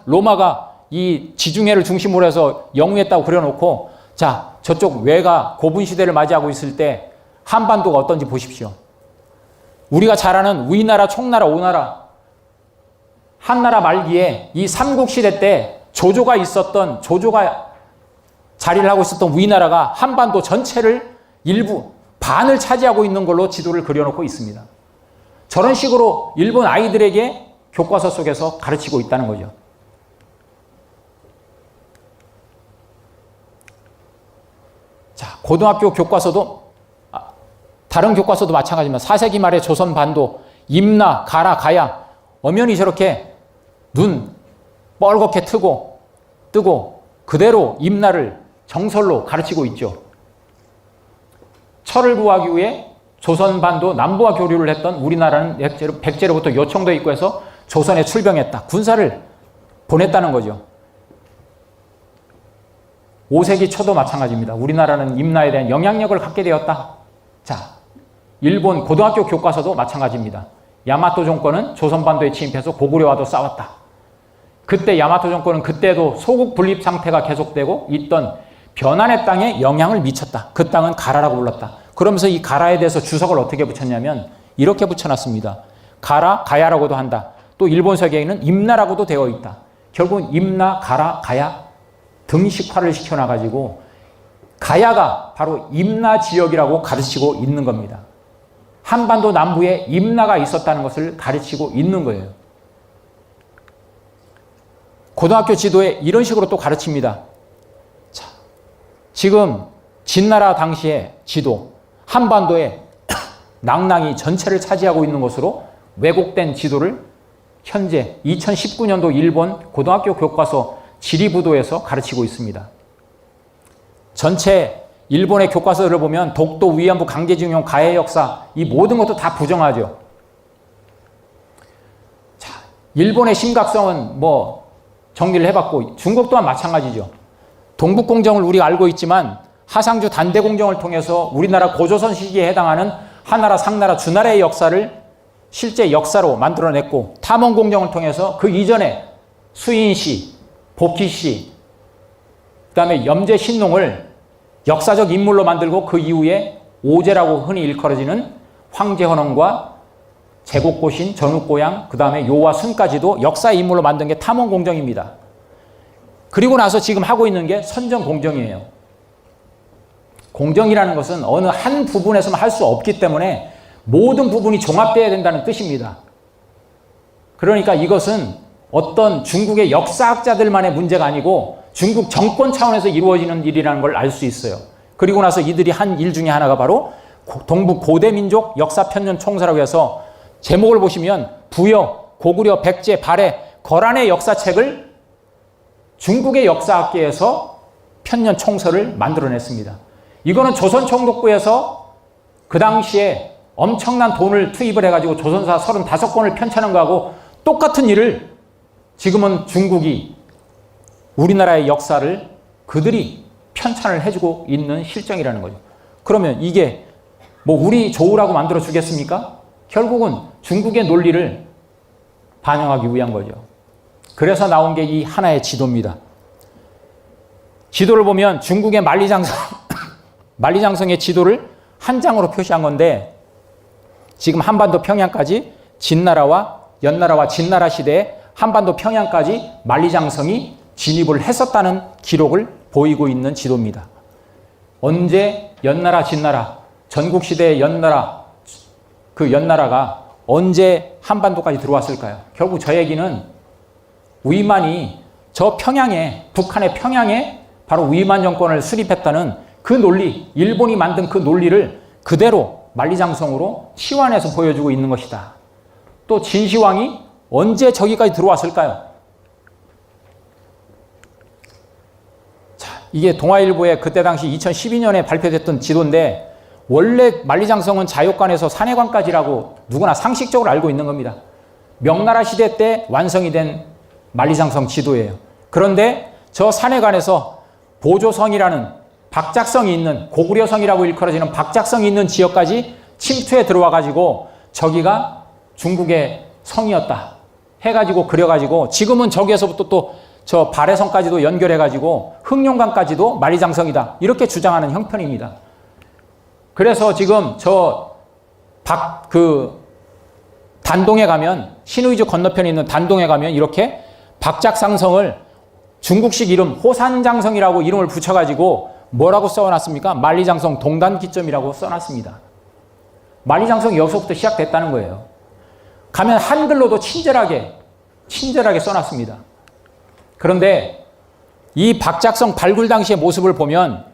Speaker 2: 로마가 이 지중해를 중심으로 해서 영유했다고 그려놓고 자, 저쪽 외가 고분 시대를 맞이하고 있을 때 한반도가 어떤지 보십시오. 우리가 잘 아는 위나라, 총나라, 오나라 한나라 말기에 이 삼국시대 때 조조가 자리를 하고 있었던 위나라가 한반도 전체를 일부 반을 차지하고 있는 걸로 지도를 그려놓고 있습니다. 저런 식으로 일본 아이들에게 교과서 속에서 가르치고 있다는 거죠. 자, 고등학교 교과서도 다른 교과서도 마찬가지입니다. 4세기 말에 조선 반도 임나, 가라, 가야 엄연히 저렇게 눈 뻘겋게 뜨고 그대로 임나를 정설로 가르치고 있죠. 철을 구하기 위해 조선 반도 남부와 교류를 했던 우리나라는 백제로부터 요청도 있고 해서 조선에 출병했다. 군사를 보냈다는 거죠. 5세기 초도 마찬가지입니다. 우리나라는 임나에 대한 영향력을 갖게 되었다. 자, 일본 고등학교 교과서도 마찬가지입니다. 야마토 정권은 조선 반도에 침입해서 고구려와도 싸웠다. 그때 야마토 정권은 그때도 소국 분립 상태가 계속되고 있던 변환의 땅에 영향을 미쳤다. 그 땅은 가라라고 불렀다. 그러면서 이 가라에 대해서 주석을 어떻게 붙였냐면 이렇게 붙여놨습니다. 가라, 가야라고도 한다. 또 일본 서기에는 임나라고도 되어 있다. 결국은 임나, 가라, 가야 등식화를 시켜놔가지고 가야가 바로 임나 지역이라고 가르치고 있는 겁니다. 한반도 남부에 임나가 있었다는 것을 가르치고 있는 거예요. 고등학교 지도에 이런 식으로 또 가르칩니다. 자, 지금 진나라 당시의 지도, 한반도에 낭랑이 전체를 차지하고 있는 것으로 왜곡된 지도를 현재 2019년도 일본 고등학교 교과서 지리부도에서 가르치고 있습니다. 전체 일본의 교과서를 보면 독도, 위안부, 강제징용, 가해 역사 이 모든 것도 다 부정하죠. 자, 일본의 심각성은 뭐 정리를 해봤고 중국 또한 마찬가지죠. 동북공정을 우리가 알고 있지만 하상주 단대공정을 통해서 우리나라 고조선 시기에 해당하는 하나라, 상나라, 주나라의 역사를 실제 역사로 만들어냈고 탐험공정을 통해서 그 이전에 수인시, 복희시, 그 다음에 염제신농을 역사적 인물로 만들고 그 이후에 오제라고 흔히 일컬어지는 황제헌원과 제국고신, 전국고양, 그 다음에 요와 순까지도 역사의 인물로 만든 게 탐험공정입니다. 그리고 나서 지금 하고 있는 게 선정공정이에요. 공정이라는 것은 어느 한 부분에서만 할 수 없기 때문에 모든 부분이 종합되어야 된다는 뜻입니다. 그러니까 이것은 어떤 중국의 역사학자들만의 문제가 아니고 중국 정권 차원에서 이루어지는 일이라는 걸 알 수 있어요. 그리고 나서 이들이 한 일 중에 하나가 바로 동북 고대 민족 역사 편년 총서라고 해서 제목을 보시면 부여, 고구려, 백제, 발해, 거란의 역사책을 중국의 역사학계에서 편년 총서를 만들어냈습니다. 이거는 조선총독부에서 그 당시에 엄청난 돈을 투입을 해가지고 조선사 35권을 편찬한 거하고 똑같은 일을 지금은 중국이 우리나라의 역사를 그들이 편찬을 해주고 있는 실정이라는 거죠. 그러면 이게 뭐 우리 좋으라고 만들어 주겠습니까? 결국은 중국의 논리를 반영하기 위한 거죠. 그래서 나온 게 이 하나의 지도입니다. 지도를 보면 중국의 만리장성의 지도를 한 장으로 표시한 건데 지금 한반도 평양까지 진나라와 연나라와 진나라 시대에 한반도 평양까지 만리장성이 진입을 했었다는 기록을 보이고 있는 지도입니다. 언제 연나라, 진나라, 전국시대의 연나라, 그 연나라가 언제 한반도까지 들어왔을까요? 결국 저 얘기는 위만이 저 평양에, 북한의 평양에 바로 위만 정권을 수립했다는 그 논리, 일본이 만든 그 논리를 그대로 만리장성으로 치환해서 보여주고 있는 것이다. 또 진시황이 언제 저기까지 들어왔을까요? 자, 이게 동아일보에 그때 당시 2012년에 발표됐던 지도인데 원래 만리장성은 자욕관에서 산해관까지라고 누구나 상식적으로 알고 있는 겁니다. 명나라 시대 때 완성이 된 만리장성 지도예요. 그런데 저 산해관에서 보조성이라는 박작성이 있는 고구려성이라고 일컬어지는 박작성이 있는 지역까지 침투해 들어와 가지고 저기가 중국의 성이었다 해가지고 그려가지고 지금은 저기에서부터 또 저 발해성까지도 연결해가지고 흑룡강까지도 만리장성이다 이렇게 주장하는 형편입니다. 그래서 지금 단동에 가면 신의주 건너편에 있는 단동에 가면 이렇게 박작상성을 중국식 이름 호산장성이라고 이름을 붙여가지고 뭐라고 써놨습니까? 만리장성 동단기점이라고 써놨습니다. 만리장성이 여기서부터 시작됐다는 거예요. 가면 한글로도 친절하게 써놨습니다. 그런데 이 박작성 발굴 당시의 모습을 보면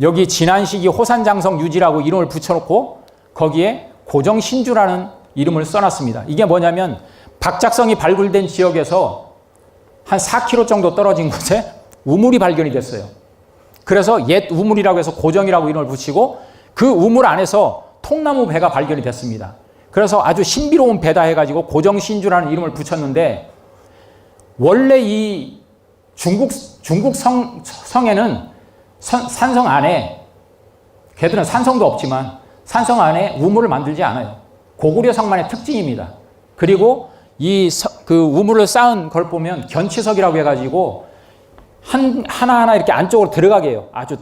Speaker 2: 여기 진안시기 호산장성 유지라고 이름을 붙여놓고 거기에 고정신주라는 이름을 써놨습니다. 이게 뭐냐면 박작성이 발굴된 지역에서 한 4km 정도 떨어진 곳에 우물이 발견이 됐어요. 그래서 옛 우물이라고 해서 고정이라고 이름을 붙이고 그 우물 안에서 통나무 배가 발견이 됐습니다. 그래서 아주 신비로운 배다 해가지고 고정신주라는 이름을 붙였는데 원래 이 중국 성에는 산성 안에 걔들은 산성도 없지만 산성 안에 우물을 만들지 않아요. 고구려 성만의 특징입니다. 그리고 그 우물을 쌓은 걸 보면 견치석이라고 해가지고 하나하나 이렇게 안쪽으로 들어가게 해요. 아주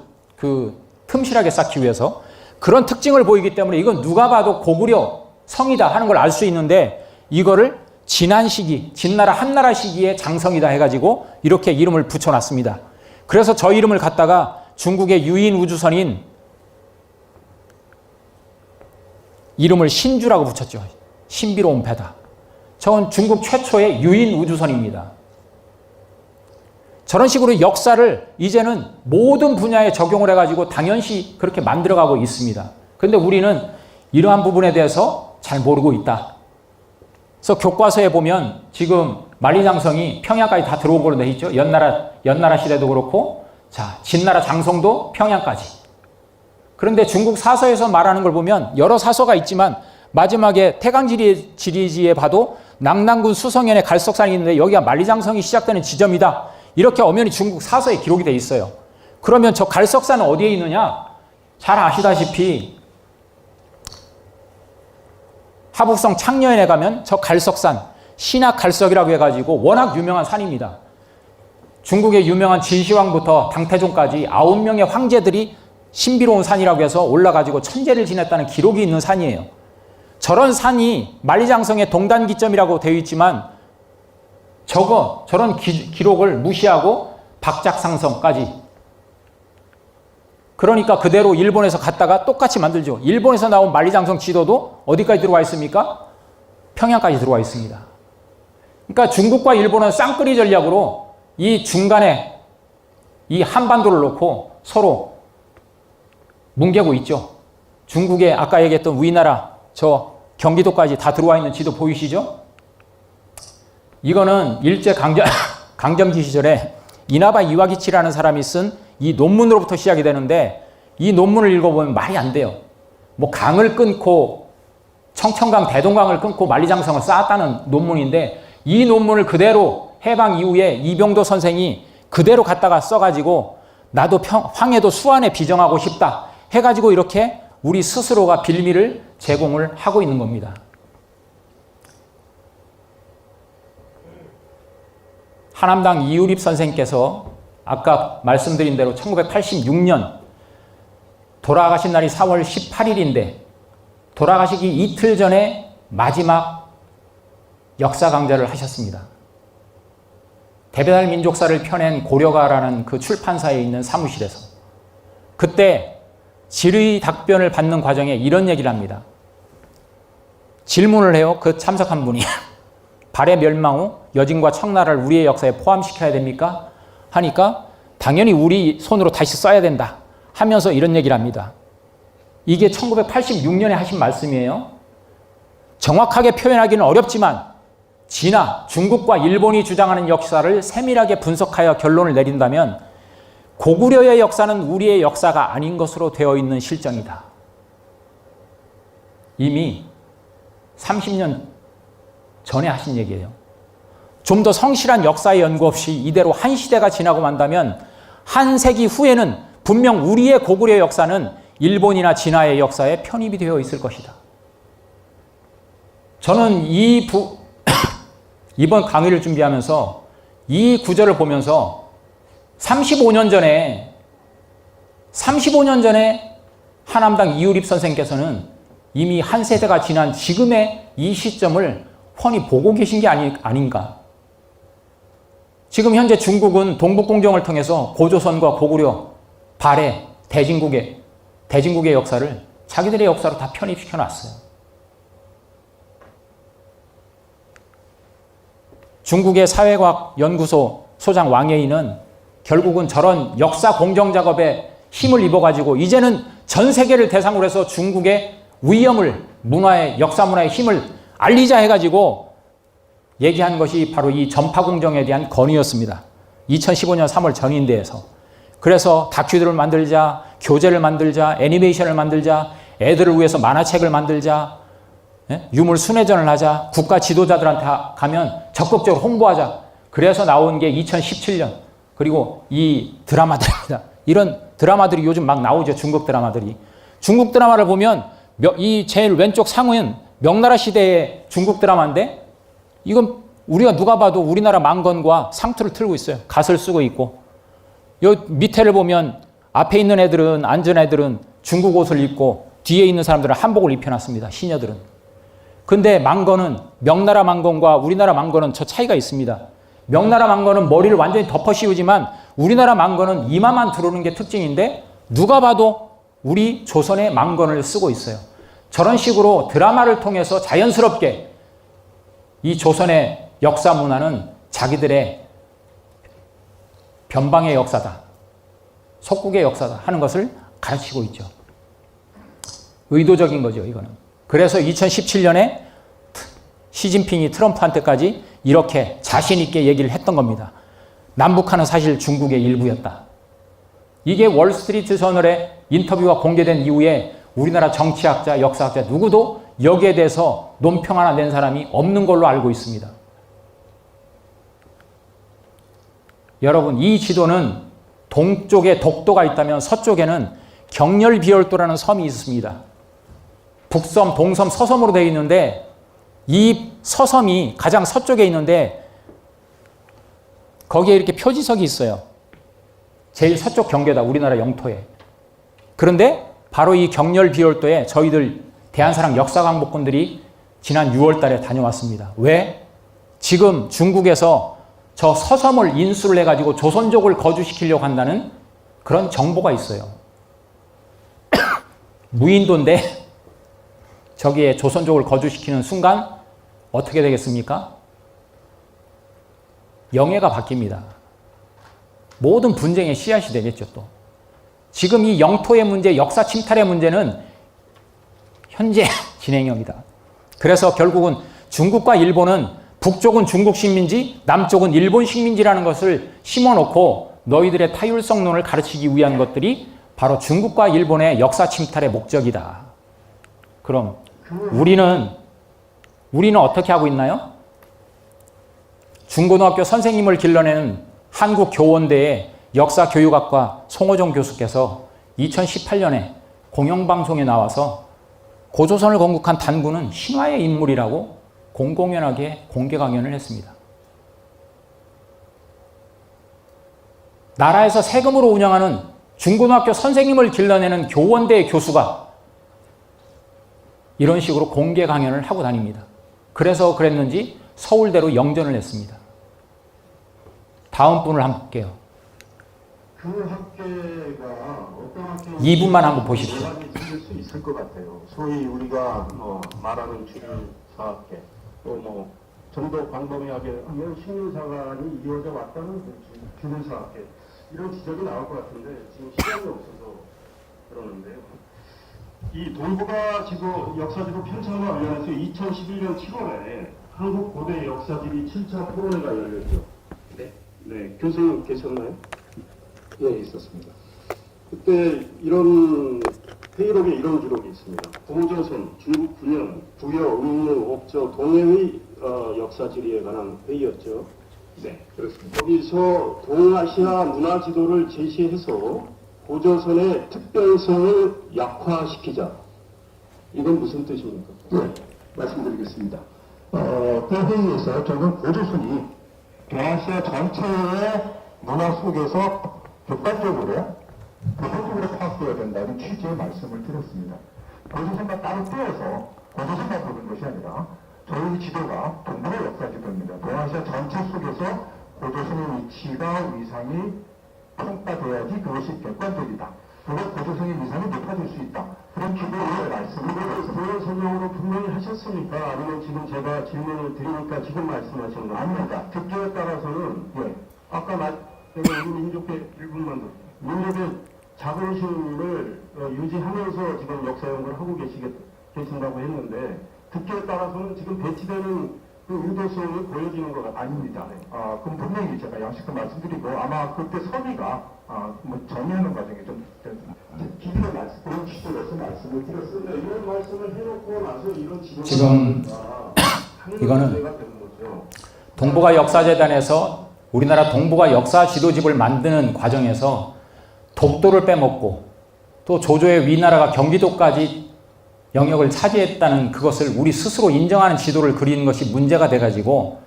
Speaker 2: 틈실하게 쌓기 위해서. 그런 특징을 보이기 때문에 이건 누가 봐도 고구려 성이다 하는 걸 알 수 있는데 이거를 진안시기, 진나라 한나라 시기의 장성이다 해가지고 이렇게 이름을 붙여놨습니다. 그래서 저 이름을 갖다가 중국의 유인 우주선인 이름을 신주라고 붙였죠. 신비로운 배다. 저건 중국 최초의 유인 우주선입니다. 저런 식으로 역사를 이제는 모든 분야에 적용을 해가지고 당연시 그렇게 만들어가고 있습니다. 그런데 우리는 이러한 부분에 대해서 잘 모르고 있다. 그래서 교과서에 보면 지금 만리장성이 평양까지 다 들어온 걸로 돼 있죠. 연나라 시대도 그렇고, 자, 진나라 장성도 평양까지. 그런데 중국 사서에서 말하는 걸 보면 여러 사서가 있지만 마지막에 태강지리지에 봐도 낙랑군 수성현에 갈석산이 있는데 여기가 만리장성이 시작되는 지점이다. 이렇게 엄연히 중국 사서에 기록이 돼 있어요. 그러면 저 갈석산은 어디에 있느냐? 잘 아시다시피 하북성 창녀연에 가면 저 갈석산, 신학갈석이라고 해가지고 워낙 유명한 산입니다. 중국의 유명한 진시황부터 당태종까지 9명의 황제들이 신비로운 산이라고 해서 올라가지고 천재를 지냈다는 기록이 있는 산이에요. 저런 산이 만리장성의 동단기점이라고 되어 있지만 저런 기록을 무시하고 박작상성까지, 그러니까 그대로 일본에서 갔다가 똑같이 만들죠. 일본에서 나온 만리장성 지도도 어디까지 들어와 있습니까? 평양까지 들어와 있습니다. 그러니까 중국과 일본은 쌍끌이 전략으로 이 중간에 이 한반도를 놓고 서로 뭉개고 있죠. 중국에 아까 얘기했던 우리나라 저 경기도까지 다 들어와 있는 지도 보이시죠? 이거는 일제 강점기 시절에 이나바 이와기치라는 사람이 쓴 이 논문으로부터 시작이 되는데 이 논문을 읽어보면 말이 안 돼요. 뭐 강을 끊고 청천강, 대동강을 끊고 만리장성을 쌓았다는 논문인데 이 논문을 그대로 해방 이후에 이병도 선생이 그대로 갖다가 써가지고 나도 황해도 수안에 비정하고 싶다 해가지고 이렇게 우리 스스로가 빌미를 제공을 하고 있는 겁니다. 한암당 이유립 선생께서 아까 말씀드린 대로 1986년 돌아가신 날이 4월 18일인데 돌아가시기 이틀 전에 마지막 역사 강좌를 하셨습니다. 대배달 민족사를 펴낸 고려가라는 그 출판사에 있는 사무실에서 그때 질의 답변을 받는 과정에 이런 얘기를 합니다. 질문을 해요. 그 참석한 분이 발해 멸망 후 여진과 청나라를 우리의 역사에 포함시켜야 됩니까? 하니까 당연히 우리 손으로 다시 써야 된다 하면서 이런 얘기를 합니다. 이게 1986년에 하신 말씀이에요. 정확하게 표현하기는 어렵지만 진화, 중국과 일본이 주장하는 역사를 세밀하게 분석하여 결론을 내린다면 고구려의 역사는 우리의 역사가 아닌 것으로 되어 있는 실정이다. 이미 30년 전에 하신 얘기예요. 좀 더 성실한 역사의 연구 없이 이대로 한 시대가 지나고 만다면 한 세기 후에는 분명 우리의 고구려 역사는 일본이나 진화의 역사에 편입이 되어 있을 것이다. 저는 이번 강의를 준비하면서 이 구절을 보면서 35년 전에 한암당 이유립 선생께서는 이미 한 세대가 지난 지금의 이 시점을 훤히 보고 계신 게 아닌가. 지금 현재 중국은 동북공정을 통해서 고조선과 고구려, 발해, 대진국의 역사를 자기들의 역사로 다 편입시켜 놨어요. 중국의 사회과학연구소 소장 왕예인은 결국은 저런 역사 공정 작업에 힘을 입어가지고 이제는 전 세계를 대상으로 해서 중국의 위엄을 역사 문화의 힘을 알리자 해가지고 얘기한 것이 바로 이 전파공정에 대한 건의였습니다. 2015년 3월 전인대에서. 그래서 다큐들을 만들자, 교재를 만들자, 애니메이션을 만들자, 애들을 위해서 만화책을 만들자, 유물 순회전을 하자, 국가 지도자들한테 가면 적극적으로 홍보하자. 그래서 나온 게 2017년. 그리고 이 드라마들입니다. 이런 드라마들이 요즘 막 나오죠. 중국 드라마들이. 중국 드라마를 보면 이 제일 왼쪽 상은 명나라 시대의 중국 드라마인데 이건 우리가 누가 봐도 우리나라 망건과 상투를 틀고 있어요. 갓을 쓰고 있고. 요 밑에를 보면 앞에 있는 애들은, 앉은 애들은 중국 옷을 입고 뒤에 있는 사람들은 한복을 입혀놨습니다. 시녀들은. 근데 망건은 명나라 망건과 우리나라 망건은 저 차이가 있습니다. 명나라 망건은 머리를 완전히 덮어 씌우지만 우리나라 망건은 이마만 들어오는 게 특징인데 누가 봐도 우리 조선의 망건을 쓰고 있어요. 저런 식으로 드라마를 통해서 자연스럽게 이 조선의 역사 문화는 자기들의 변방의 역사다, 속국의 역사다 하는 것을 가르치고 있죠. 의도적인 거죠, 이거는. 그래서 2017년에 시진핑이 트럼프한테까지 이렇게 자신 있게 얘기를 했던 겁니다. 남북한은 사실 중국의 일부였다. 이게 월스트리트 저널의 인터뷰가 공개된 이후에 우리나라 정치학자, 역사학자 누구도 여기에 대해서 논평 하나 낸 사람이 없는 걸로 알고 있습니다. 여러분, 이 지도는 동쪽에 독도가 있다면 서쪽에는 경렬비열도라는 섬이 있습니다. 북섬, 동섬, 서섬으로 되어 있는데 이 서섬이 가장 서쪽에 있는데 거기에 이렇게 표지석이 있어요. 제일 서쪽 경계다, 우리나라 영토에. 그런데 바로 이 경렬비열도에 저희들 대한사랑 역사강복군들이 지난 6월 달에 다녀왔습니다. 왜? 지금 중국에서 저 서섬을 인수를 해가지고 조선족을 거주시키려고 한다는 그런 정보가 있어요. 무인도인데 저기에 조선족을 거주시키는 순간 어떻게 되겠습니까? 영해가 바뀝니다. 모든 분쟁의 씨앗이 되겠죠, 또. 지금 이 영토의 문제, 역사 침탈의 문제는 현재 진행형이다. 그래서 결국은 중국과 일본은 북쪽은 중국 식민지, 남쪽은 일본 식민지라는 것을 심어놓고 너희들의 타율성론을 가르치기 위한 것들이 바로 중국과 일본의 역사 침탈의 목적이다. 그럼 우리는 어떻게 하고 있나요? 중고등학교 선생님을 길러내는 한국교원대의 역사교육학과 송호정 교수께서 2018년에 공영방송에 나와서 고조선을 건국한 단군은 신화의 인물이라고 공공연하게 공개 강연을 했습니다. 나라에서 세금으로 운영하는 중고등학교 선생님을 길러내는 교원대의 교수가 이런 식으로 공개 강연을 하고 다닙니다. 그래서 그랬는지 서울대로 영전을 냈습니다. 다음 분을 한번 볼게요.
Speaker 3: 그 학계가 어떤 학계
Speaker 2: 2분만 한번 보십시오.
Speaker 3: 들릴 수 있을 것 같아요. 소위 우리가 말하는 주류사학계, 또 전도 광범위하게 식민사관이 이루어져 왔다는 주류사학계 이런 지적이 나올 것 같은데 지금 시간이 없어서 그러는데요. 이 동북아 지도 역사지도 편찬과 관련해서 2011년 7월에 한국 고대 역사지리 7차 토론회가 열렸죠. 네, 교수님 계셨나요? 예, 있었습니다. 그때 이런 회의록에 이런 기록이 있습니다. 고조선, 중국 군영, 부여, 음무, 옥저, 동해의 역사지리에 관한 회의였죠. 네, 그렇습니다. 거기서 동아시아 문화 지도를 제시해서 고조선의 특별성을 약화시키자. 이건 무슨 뜻입니까?
Speaker 4: 네, 말씀드리겠습니다. 그 회의에서 저는 고조선이 동아시아 전체의 문화 속에서 객관적으로 보편적으로 파악되어야 된다는 취지의 말씀을 드렸습니다. 고조선과 따로 떼어서 고조선만 보는 것이 아니라 저희 지도가 동북아 역사 지도입니다. 동아시아 전체 속에서 고조선의 위치가 위상이 평가돼야지 그것이 객관적이다. 그리고 고조선의 위상이 높아질 수 있다. 그런 기도의 말씀을 드렸습니다.
Speaker 3: 그런 설명으로 분명히 하셨습니까? 아니면 지금 제가 질문을 드리니까 지금 말씀하신 거 아닙니다. 특조에 따라서는 아까 우리 민족의 1분만 더 민족의 자긍심을 유지하면서 지금 역사 연구를 하고 계신다고 했는데 특조에 따라서는 지금 배치되는 그 의도성이 보여지는 것 같아요.
Speaker 4: 아닙니다. 그럼 분명히 제가 양식껏 말씀드리고 아마 그때 선의가 정리하는 과정에 좀 기준의 말씀, 그런 취지로서 말씀을 드렸습니다.
Speaker 3: 이런 말씀을 해놓고 나서 이런
Speaker 2: 지금 이거는 동북아 역사재단에서 우리나라 동북아 역사 지도집을 만드는 과정에서 독도를 빼먹고 또 조조의 위나라가 경기도까지 영역을 차지했다는 그것을 우리 스스로 인정하는 지도를 그리는 것이 문제가 돼가지고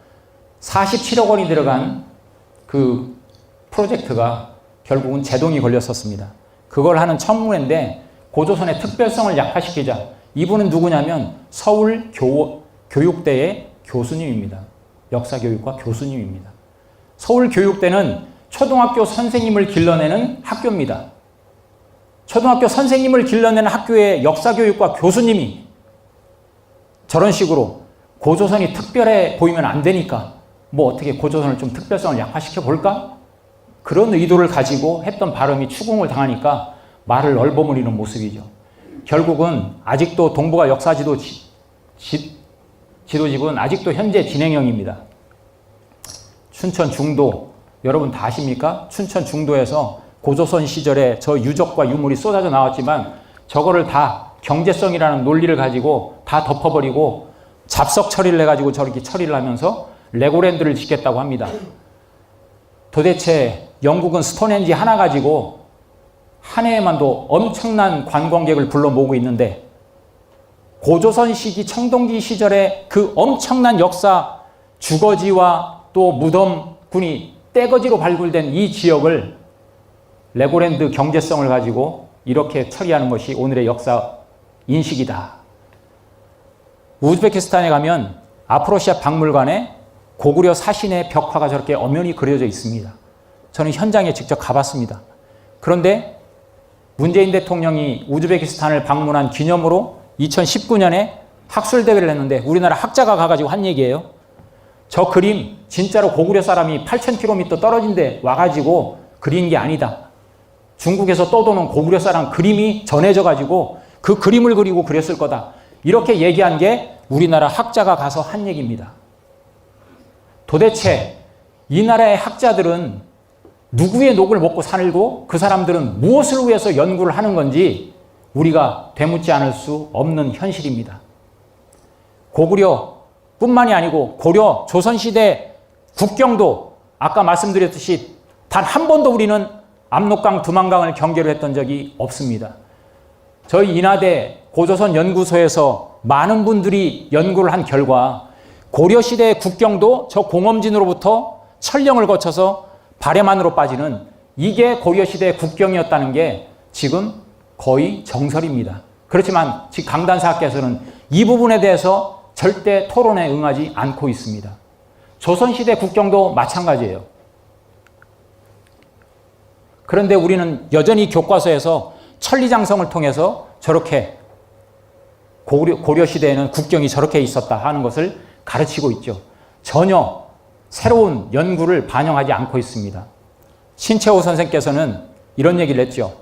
Speaker 2: 47억 원이 들어간 그 프로젝트가 결국은 제동이 걸렸었습니다. 그걸 하는 청문회인데 고조선의 특별성을 약화시키자. 이분은 누구냐면 서울 교육대의 교수님입니다. 역사교육과 교수님입니다. 서울 교육대는 초등학교 선생님을 길러내는 학교입니다. 초등학교 선생님을 길러내는 학교의 역사교육과 교수님이 저런 식으로 고조선이 특별해 보이면 안 되니까 어떻게 고조선을 좀 특별성을 약화시켜 볼까? 그런 의도를 가지고 했던 발언이 추궁을 당하니까 말을 얼버무리는 모습이죠. 결국은 아직도 동북아 역사 지도집은 아직도 현재 진행형입니다. 춘천 중도 여러분 다 아십니까? 춘천 중도에서 고조선 시절에 저 유적과 유물이 쏟아져 나왔지만 저거를 다 경제성이라는 논리를 가지고 다 덮어버리고 잡석 처리를 해가지고 저렇게 처리를 하면서 레고랜드를 짓겠다고 합니다. 도대체 영국은 스톤헨지 하나 가지고 한 해에만도 엄청난 관광객을 불러 모으고 있는데 고조선 시기 청동기 시절에 그 엄청난 역사 주거지와 또 무덤군이 떼거지로 발굴된 이 지역을 레고랜드 경제성을 가지고 이렇게 처리하는 것이 오늘의 역사 인식이다. 우즈베키스탄에 가면 아프로시아 박물관에 고구려 사신의 벽화가 저렇게 엄연히 그려져 있습니다. 저는 현장에 직접 가봤습니다. 그런데 문재인 대통령이 우즈베키스탄을 방문한 기념으로 2019년에 학술대회를 했는데 우리나라 학자가 가가지고 한 얘기예요. 저 그림 진짜로 고구려 사람이 8,000km 떨어진 데 와가지고 그린 게 아니다. 중국에서 떠도는 고구려사랑 그림이 전해져 가지고 그 그림을 그리고 그렸을 거다. 이렇게 얘기한 게 우리나라 학자가 가서 한 얘기입니다. 도대체 이 나라의 학자들은 누구의 녹을 먹고 살고 그 사람들은 무엇을 위해서 연구를 하는 건지 우리가 되묻지 않을 수 없는 현실입니다. 고구려뿐만이 아니고 고려 조선시대 국경도 아까 말씀드렸듯이 단 한 번도 우리는 압록강, 두만강을 경계로 했던 적이 없습니다. 저희 인하대 고조선 연구소에서 많은 분들이 연구를 한 결과 고려시대의 국경도 저 공엄진으로부터 천령을 거쳐서 발해만으로 빠지는 이게 고려시대의 국경이었다는 게 지금 거의 정설입니다. 그렇지만 지금 강단사학께서는 이 부분에 대해서 절대 토론에 응하지 않고 있습니다. 조선시대 국경도 마찬가지예요. 그런데 우리는 여전히 교과서에서 천리장성을 통해서 저렇게 고려시대에는 국경이 저렇게 있었다 하는 것을 가르치고 있죠. 전혀 새로운 연구를 반영하지 않고 있습니다. 신채호 선생께서는 이런 얘기를 했죠.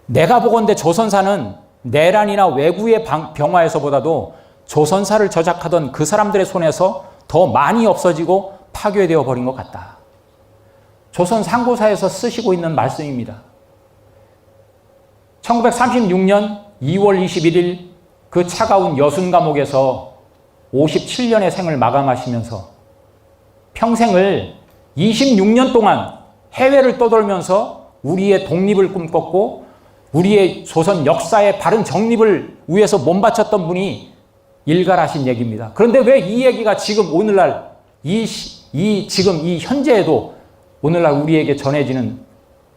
Speaker 2: 내가 보건대 조선사는 내란이나 외구의 병화에서보다도 조선사를 저작하던 그 사람들의 손에서 더 많이 없어지고 파괴되어 버린 것 같다. 조선 상고사에서 쓰시고 있는 말씀입니다. 1936년 2월 21일 그 차가운 여순 감옥에서 57년의 생을 마감하시면서 평생을 26년 동안 해외를 떠돌면서 우리의 독립을 꿈꿨고 우리의 조선 역사의 바른 정립을 위해서 몸바쳤던 분이 일갈하신 얘기입니다. 그런데 왜 이 얘기가 지금 오늘날 지금 이 현재에도 오늘날 우리에게 전해지는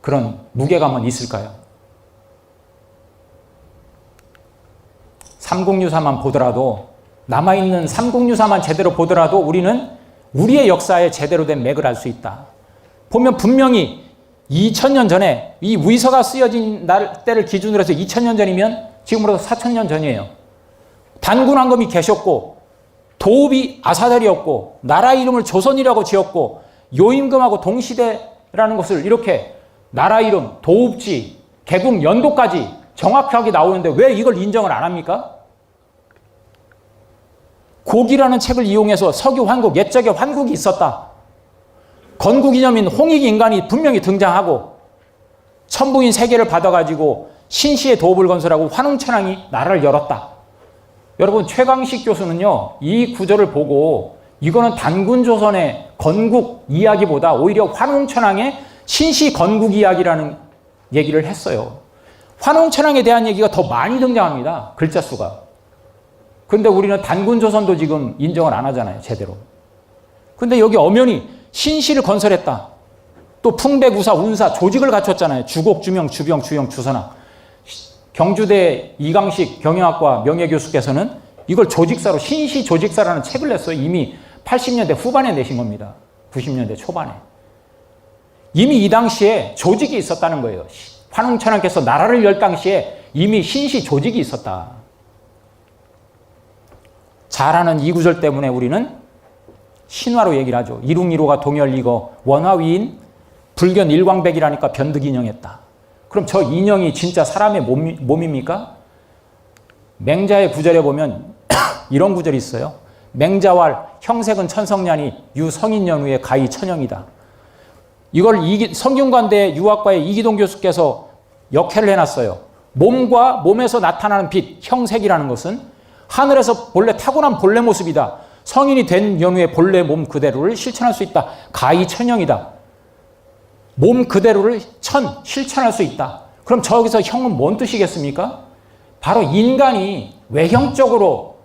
Speaker 2: 그런 무게감은 있을까요? 삼국유사만 보더라도 남아있는 삼국유사만 제대로 보더라도 우리는 우리의 역사에 제대로 된 맥을 알 수 있다. 보면 분명히 2000년 전에 이 위서가 쓰여진 때를 기준으로 해서 2000년 전이면 지금으로서 4000년 전이에요. 단군왕검이 계셨고 도읍이 아사달이었고 나라 이름을 조선이라고 지었고 요임금하고 동시대라는 것을 이렇게 나라 이름, 도읍지, 개국 연도까지 정확하게 나오는데 왜 이걸 인정을 안 합니까? 고기라는 책을 이용해서 석유 환국, 옛적에 환국이 있었다. 건국이념인 홍익 인간이 분명히 등장하고 천부인 세계를 받아가지고 신시의 도읍을 건설하고 환웅천왕이 나라를 열었다. 여러분 최강식 교수는요. 이 구절을 보고 이거는 단군조선의 건국 이야기보다 오히려 환웅천왕의 신시 건국 이야기라는 얘기를 했어요. 환웅천왕에 대한 얘기가 더 많이 등장합니다. 글자 수가. 근데 우리는 단군조선도 지금 인정을 안 하잖아요. 제대로. 근데 여기 엄연히 신시를 건설했다. 또 풍백우사, 운사, 조직을 갖췄잖아요. 주곡, 주명, 주병, 주영, 주선학. 경주대 이강식 경영학과 명예교수께서는 이걸 조직사로 신시 조직사라는 책을 냈어요. 이미 80년대 후반에 내신 겁니다. 90년대 초반에. 이미 이 당시에 조직이 있었다는 거예요. 환웅천왕께서 나라를 열 당시에 이미 신시 조직이 있었다. 잘하는 이 구절 때문에 우리는 신화로 얘기를 하죠. 이룽이로가 동열이거 원화위인 불견 일광백이라니까 변득 인형했다. 그럼 저 인형이 진짜 사람의 몸입니까? 맹자의 구절에 보면 이런 구절이 있어요. 맹자왈 형색은 천성년이 유성인연후에 가히 천형이다. 이걸 성균관대 유학과의 이기동 교수께서 역해를 해놨어요. 몸과 몸에서 나타나는 빛, 형색이라는 것은 하늘에서 본래 타고난 본래 모습이다. 성인이 된 연후에 본래 몸 그대로를 실천할 수 있다. 가히 천형이다. 몸 그대로를 실천할 수 있다. 그럼 저기서 형은 뭔 뜻이겠습니까? 바로 인간이 외형적으로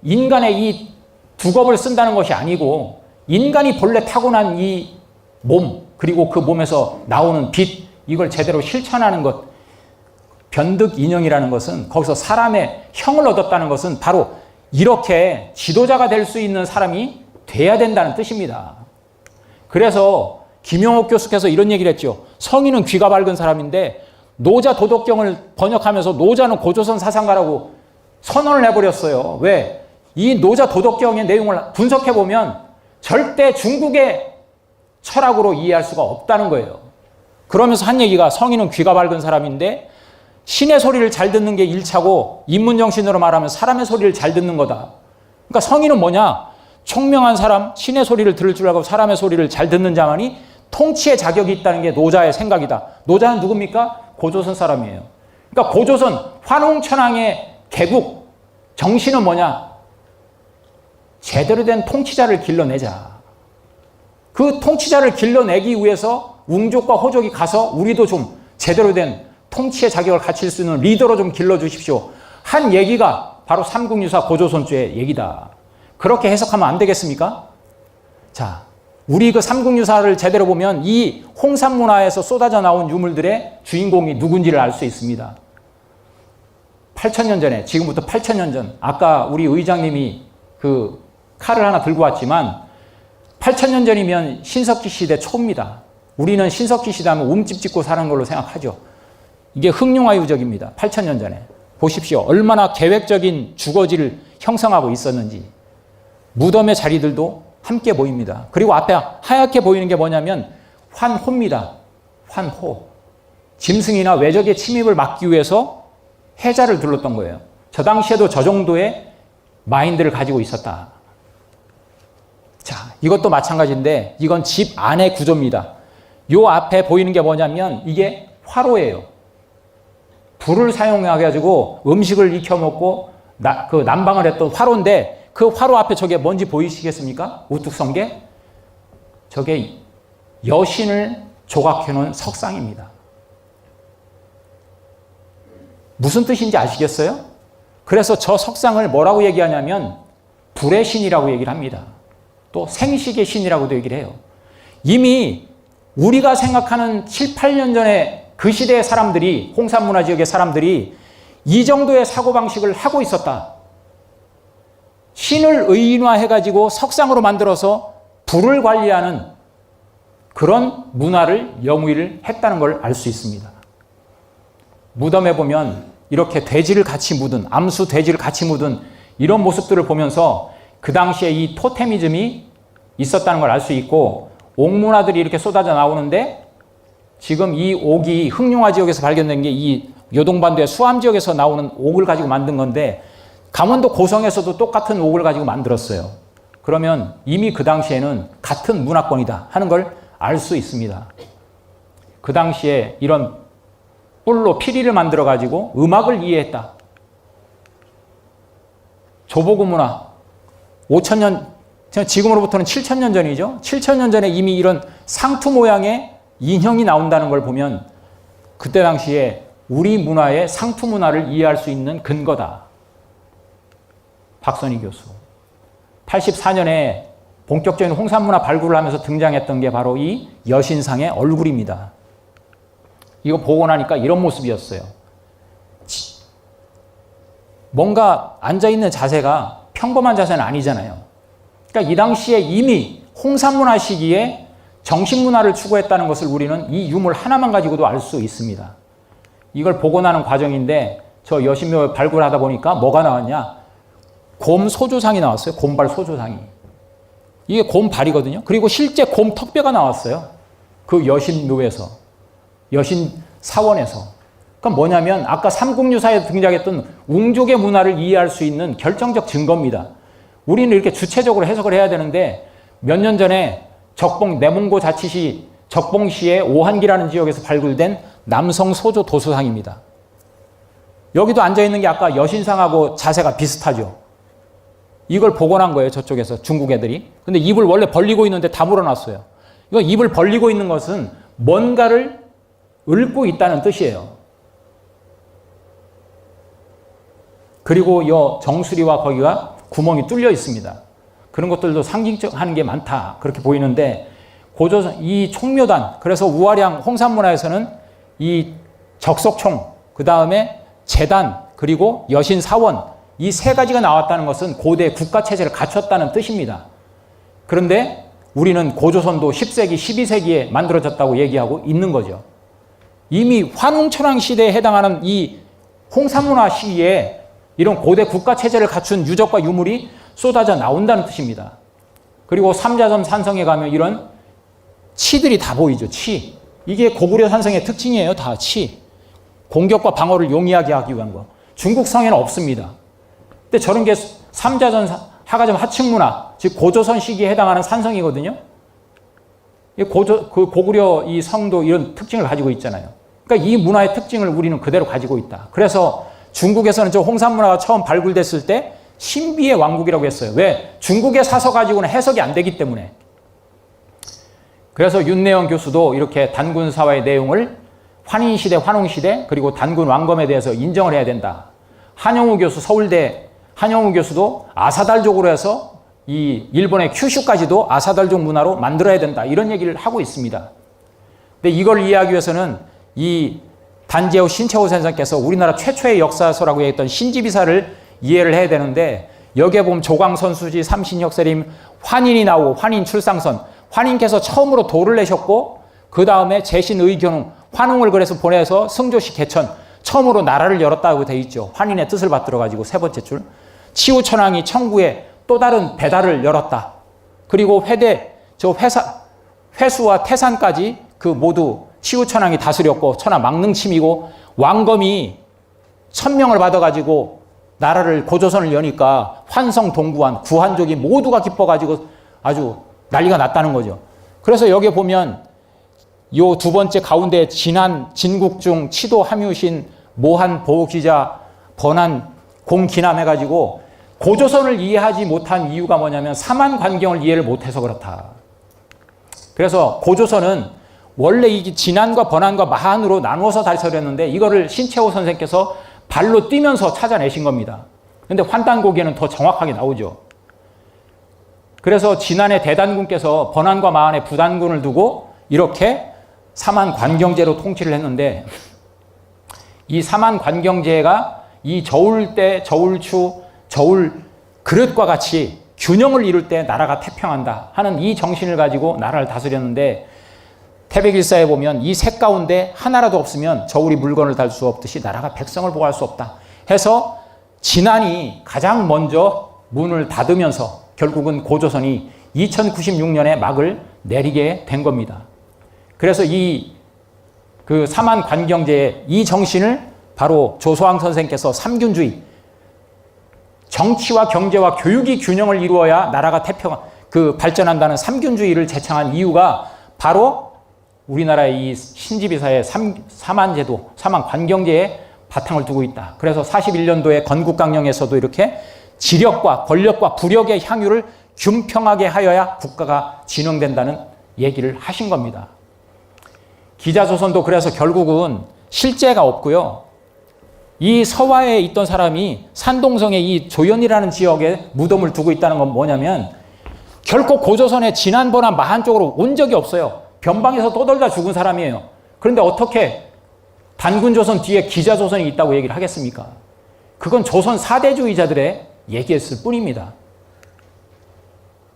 Speaker 2: 인간의 이 두겁을 쓴다는 것이 아니고 인간이 본래 타고난 이 몸 그리고 그 몸에서 나오는 빛 이걸 제대로 실천하는 것 변득 인형이라는 것은 거기서 사람의 형을 얻었다는 것은 바로 이렇게 지도자가 될 수 있는 사람이 돼야 된다는 뜻입니다. 그래서 김용옥 교수께서 이런 얘기를 했죠. 성인은 귀가 밝은 사람인데 노자 도덕경을 번역하면서 노자는 고조선 사상가라고 선언을 해버렸어요. 왜? 이 노자 도덕경의 내용을 분석해보면 절대 중국의 철학으로 이해할 수가 없다는 거예요. 그러면서 한 얘기가 성인은 귀가 밝은 사람인데 신의 소리를 잘 듣는 게 1차고 인문정신으로 말하면 사람의 소리를 잘 듣는 거다. 그러니까 성인은 뭐냐? 총명한 사람, 신의 소리를 들을 줄 알고 사람의 소리를 잘 듣는 자만이 통치의 자격이 있다는 게 노자의 생각이다. 노자는 누굽니까? 고조선 사람이에요. 그러니까 고조선 환웅천황의 개국 정신은 뭐냐? 제대로 된 통치자를 길러내자. 그 통치자를 길러내기 위해서 웅족과 호족이 가서 우리도 좀 제대로 된 통치의 자격을 갖출 수 있는 리더로 좀 길러주십시오. 한 얘기가 바로 삼국유사 고조선주의 얘기다. 그렇게 해석하면 안 되겠습니까? 자, 우리 그 삼국유사를 제대로 보면 이 홍삼문화에서 쏟아져 나온 유물들의 주인공이 누군지를 알 수 있습니다. 8,000년 전에, 지금부터 8,000년 전, 아까 우리 의장님이 그 칼을 하나 들고 왔지만 8,000년 전이면 신석기 시대 초입니다. 우리는 신석기 시대 하면 움집 짓고 사는 걸로 생각하죠. 이게 흑룡화 유적입니다. 8,000년 전에. 보십시오. 얼마나 계획적인 주거지를 형성하고 있었는지. 무덤의 자리들도 함께 보입니다. 그리고 앞에 하얗게 보이는 게 뭐냐면 환호입니다. 환호. 짐승이나 외적의 침입을 막기 위해서 해자를 둘렀던 거예요. 저 당시에도 저 정도의 마인드를 가지고 있었다. 자, 이것도 마찬가지인데 이건 집 안의 구조입니다. 요 앞에 보이는 게 뭐냐면 이게 화로예요. 불을 사용해가지고 음식을 익혀 먹고 그 난방을 했던 화로인데 그 화로 앞에 저게 뭔지 보이시겠습니까? 우뚝 선 게? 저게 여신을 조각해 놓은 석상입니다. 무슨 뜻인지 아시겠어요? 그래서 저 석상을 뭐라고 얘기하냐면 불의 신이라고 얘기를 합니다. 또 생식의 신이라고도 얘기를 해요. 이미 우리가 생각하는 7, 8년 전에 그 시대의 사람들이, 홍산문화 지역의 사람들이 이 정도의 사고방식을 하고 있었다. 신을 의인화해가지고 석상으로 만들어서 불을 관리하는 그런 문화를 영위를 했다는 걸 알 수 있습니다. 무덤에 보면 이렇게 돼지를 같이 묻은, 암수 돼지를 같이 묻은 이런 모습들을 보면서 그 당시에 이 토테미즘이 있었다는 걸 알 수 있고, 옥문화들이 이렇게 쏟아져 나오는데 지금 이 옥이 흑룡화 지역에서 발견된 게 이 요동반도의 수암 지역에서 나오는 옥을 가지고 만든 건데 강원도 고성에서도 똑같은 옥을 가지고 만들었어요. 그러면 이미 그 당시에는 같은 문화권이다 하는 걸 알 수 있습니다. 그 당시에 이런 뿔로 피리를 만들어 가지고 음악을 이해했다. 조보구 문화 5,000년, 지금으로부터는 7,000년 전이죠. 7,000년 전에 이미 이런 상투 모양의 인형이 나온다는 걸 보면 그때 당시에 우리 문화의 상투 문화를 이해할 수 있는 근거다. 박선희 교수. 84년에 본격적인 홍산문화 발굴을 하면서 등장했던 게 바로 이 여신상의 얼굴입니다. 이거 보고 나니까 이런 모습이었어요. 뭔가 앉아있는 자세가 평범한 자세는 아니잖아요. 그러니까 이 당시에 이미 홍산문화 시기에 정신문화를 추구했다는 것을 우리는 이 유물 하나만 가지고도 알 수 있습니다. 이걸 보고 나는 과정인데 저 여신묘 발굴하다 보니까 뭐가 나왔냐? 곰 소조상이 나왔어요. 곰발 소조상이. 이게 곰발이거든요. 그리고 실제 곰 턱뼈가 나왔어요. 그 여신묘에서. 여신 사원에서. 그러니까 뭐냐면 아까 삼국유사에 등장했던 웅족의 문화를 이해할 수 있는 결정적 증거입니다. 우리는 이렇게 주체적으로 해석을 해야 되는데 몇 년 전에 적봉 내몽고 자치시 적봉시의 오한기라는 지역에서 발굴된 남성 소조 도수상입니다. 여기도 앉아있는 게 아까 여신상하고 자세가 비슷하죠. 이걸 복원한 거예요. 저쪽에서 중국 애들이. 근데 입을 원래 벌리고 있는데 다 물어놨어요. 이거 입을 벌리고 있는 것은 뭔가를 읊고 있다는 뜻이에요. 그리고 이 정수리와 거기가 구멍이 뚫려 있습니다. 그런 것들도 상징적한 게 많다. 그렇게 보이는데 고조선 이 총묘단, 그래서 우아량 홍산문화에서는 이 적석총, 그 다음에 재단, 그리고 여신사원, 이 세 가지가 나왔다는 것은 고대 국가체제를 갖췄다는 뜻입니다. 그런데 우리는 고조선도 10세기, 12세기에 만들어졌다고 얘기하고 있는 거죠. 이미 환웅천황 시대에 해당하는 이 홍산문화 시기에 이런 고대 국가체제를 갖춘 유적과 유물이 쏟아져 나온다는 뜻입니다. 그리고 삼자점 산성에 가면 이런 치들이 다 보이죠. 치. 이게 고구려 산성의 특징이에요. 다 치. 공격과 방어를 용이하게 하기 위한 거. 중국 성에는 없습니다. 근데 저런 게 삼자전, 하가점 하층문화, 즉 고조선 시기에 해당하는 산성이거든요. 고구려 이 성도 이런 특징을 가지고 있잖아요. 그러니까 이 문화의 특징을 우리는 그대로 가지고 있다. 그래서 중국에서는 저 홍산 문화가 처음 발굴됐을 때 신비의 왕국이라고 했어요. 왜? 중국의 사서 가지고는 해석이 안 되기 때문에. 그래서 윤내영 교수도 이렇게 단군사화의 내용을 환인시대, 환웅시대, 그리고 단군 왕검에 대해서 인정을 해야 된다. 한영우 교수, 서울대 한영우 교수도 아사달족으로 해서 이 일본의 큐슈까지도 아사달족 문화로 만들어야 된다. 이런 얘기를 하고 있습니다. 근데 이걸 이해하기 위해서는 이 단재호 신채호 선생께서 우리나라 최초의 역사서라고 했던 신지비사를 이해를 해야 되는데, 여기에 보면 조광선수지, 삼신혁세림, 환인이 나오고 환인 출상선, 환인께서 처음으로 도를 내셨고 그 다음에 제신의견웅, 환웅을 그래서 보내서 승조시 개천, 처음으로 나라를 열었다고 돼 있죠. 환인의 뜻을 받들어 가지고 세 번째 줄. 치우천왕이 청구에 또 다른 배달을 열었다. 그리고 회수와 태산까지 그 모두 치우천왕이 다스렸고, 천하 망능침이고, 왕검이 1000명을 받아가지고 나라를 고조선을 여니까 환성 동구한 구한족이 모두가 기뻐가지고 아주 난리가 났다는 거죠. 그래서 여기 보면 요 두 번째 가운데 진한, 진국중, 치도, 함유신, 모한, 보기자, 번한, 공기남 해가지고 고조선을 이해하지 못한 이유가 뭐냐면 사만관경을 이해를 못해서 그렇다. 그래서 고조선은 원래 이 진한과 번한과 마한으로 나누어서 다스렸는데 이거를 신채호 선생께서 발로 뛰면서 찾아내신 겁니다. 근데 환단고기에는 더 정확하게 나오죠. 그래서 진한의 대단군께서 번한과 마한의 부단군을 두고 이렇게 사만관경제로 통치를 했는데, 이 사만관경제가 이 저울대, 저울추, 저울 그릇과 같이 균형을 이룰 때 나라가 태평한다 하는 이 정신을 가지고 나라를 다스렸는데, 태백일사에 보면 이 셋 가운데 하나라도 없으면 저울이 물건을 달 수 없듯이 나라가 백성을 보호할 수 없다 해서 진한이 가장 먼저 문을 닫으면서 결국은 고조선이 2096년에 막을 내리게 된 겁니다. 그래서 그 사만관경제의 이 정신을 바로 조소왕 선생께서 삼균주의, 정치와 경제와 교육이 균형을 이루어야 나라가 발전한다는 삼균주의를 제창한 이유가 바로 우리나라의 이 신지비사의 사만제도, 사만관경제에 바탕을 두고 있다. 그래서 41년도에 건국강령에서도 이렇게 지력과 권력과 부력의 향유를 균평하게 하여야 국가가 진흥된다는 얘기를 하신 겁니다. 기자조선도 그래서 결국은 실제가 없고요. 이 서화에 있던 사람이 산동성의 이 조연이라는 지역에 무덤을 두고 있다는 건 뭐냐면 결코 고조선의 진한번한 마한 쪽으로 온 적이 없어요. 변방에서 떠돌다 죽은 사람이에요. 그런데 어떻게 단군조선 뒤에 기자조선이 있다고 얘기를 하겠습니까? 그건 조선 사대주의자들의 얘기였을 뿐입니다.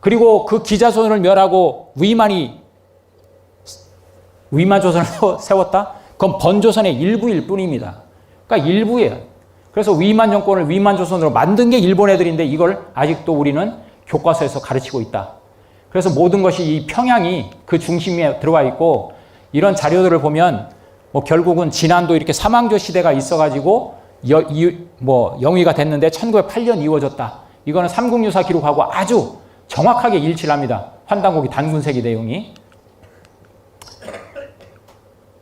Speaker 2: 그리고 그 기자조선을 멸하고 위만조선을 세웠다? 그건 번조선의 일부일 뿐입니다. 그러니까 일부예요. 그래서 위만 정권을 위만조선으로 만든 게 일본 애들인데 이걸 아직도 우리는 교과서에서 가르치고 있다. 그래서 모든 것이 이 평양이 그 중심에 들어와 있고, 이런 자료들을 보면 결국은 진안도 이렇게 사망조 시대가 있어가지고 영위가 됐는데 1908년 이루어졌다. 이거는 삼국유사 기록하고 아주 정확하게 일치를 합니다. 환단고기 단군세기 내용이.